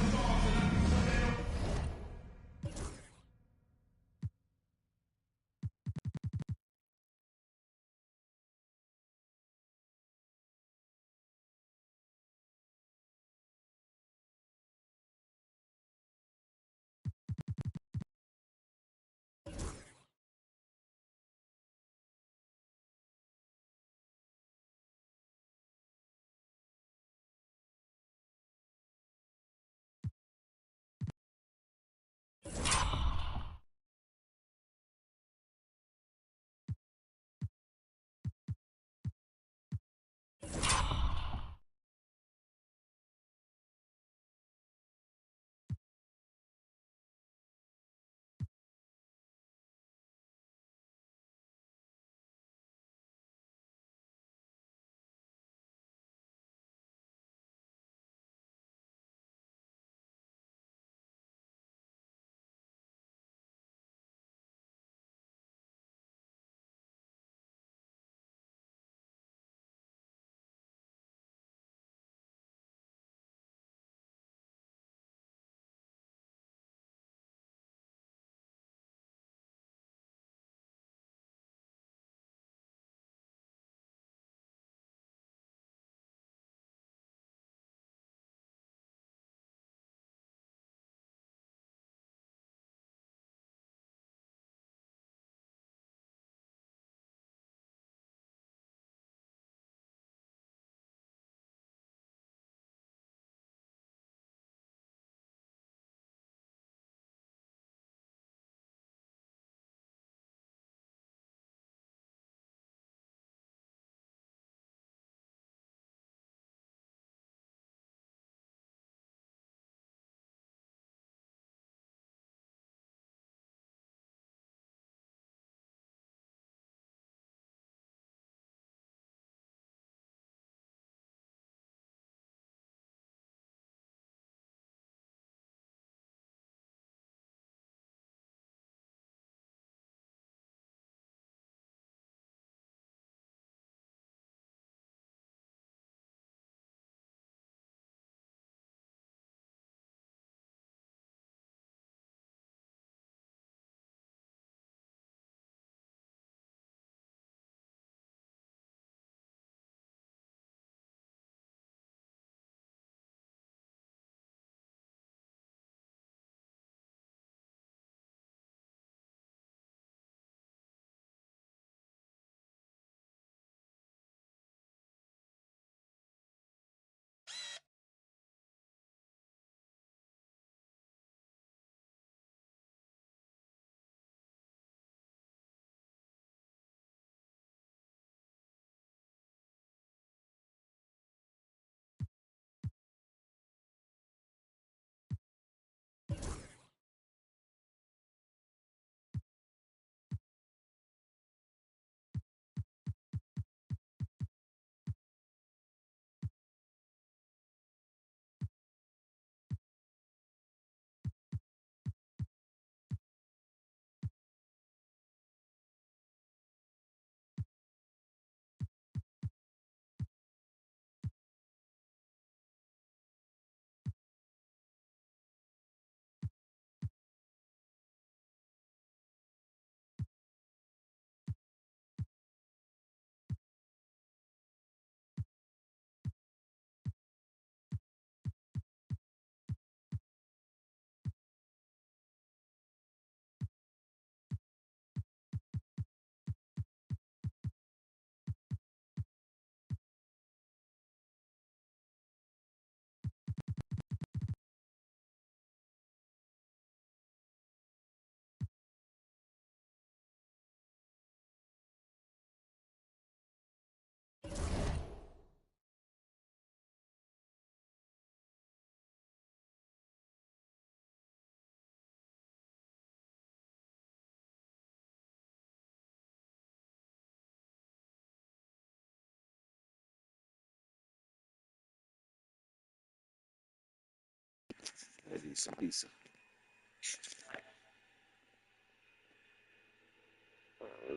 Decent, decent.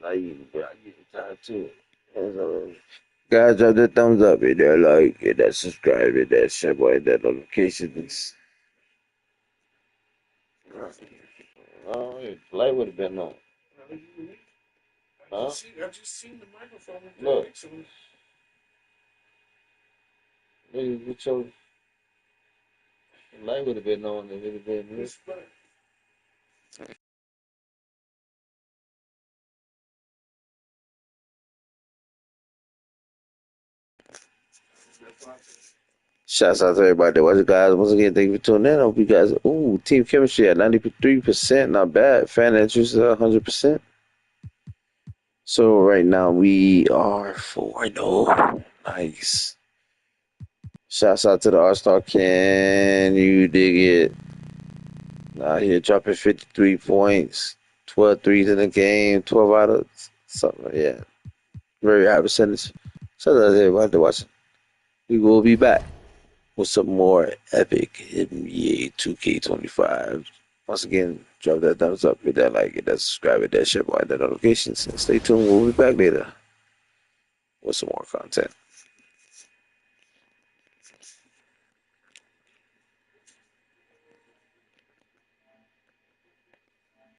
I get tired too. Guys, drop that thumbs up, hit that like, hit that subscribe, hit that share, boy, hit that notifications. Oh, yeah, light would have been on. Huh? I just seen the microphone. Look. Nigga, get your light would have been on if it had been this. Shouts out to everybody that watches, guys. Once again, thank you for tuning in. I hope you guys, team chemistry at 93%, not bad. Fan interest at 100%. So right now we are 4-0. Nice. Shouts out to the All-Star. Can you dig it? Out here dropping 53 points, 12 threes in the game, 12 out of something. Yeah, very high percentage. Shout out to everybody watching. We will be back with some more epic NBA 2K25. Once again, drop that thumbs up, hit that like, hit that subscribe, hit that share, hit that notifications, and stay tuned. We'll be back later with some more content.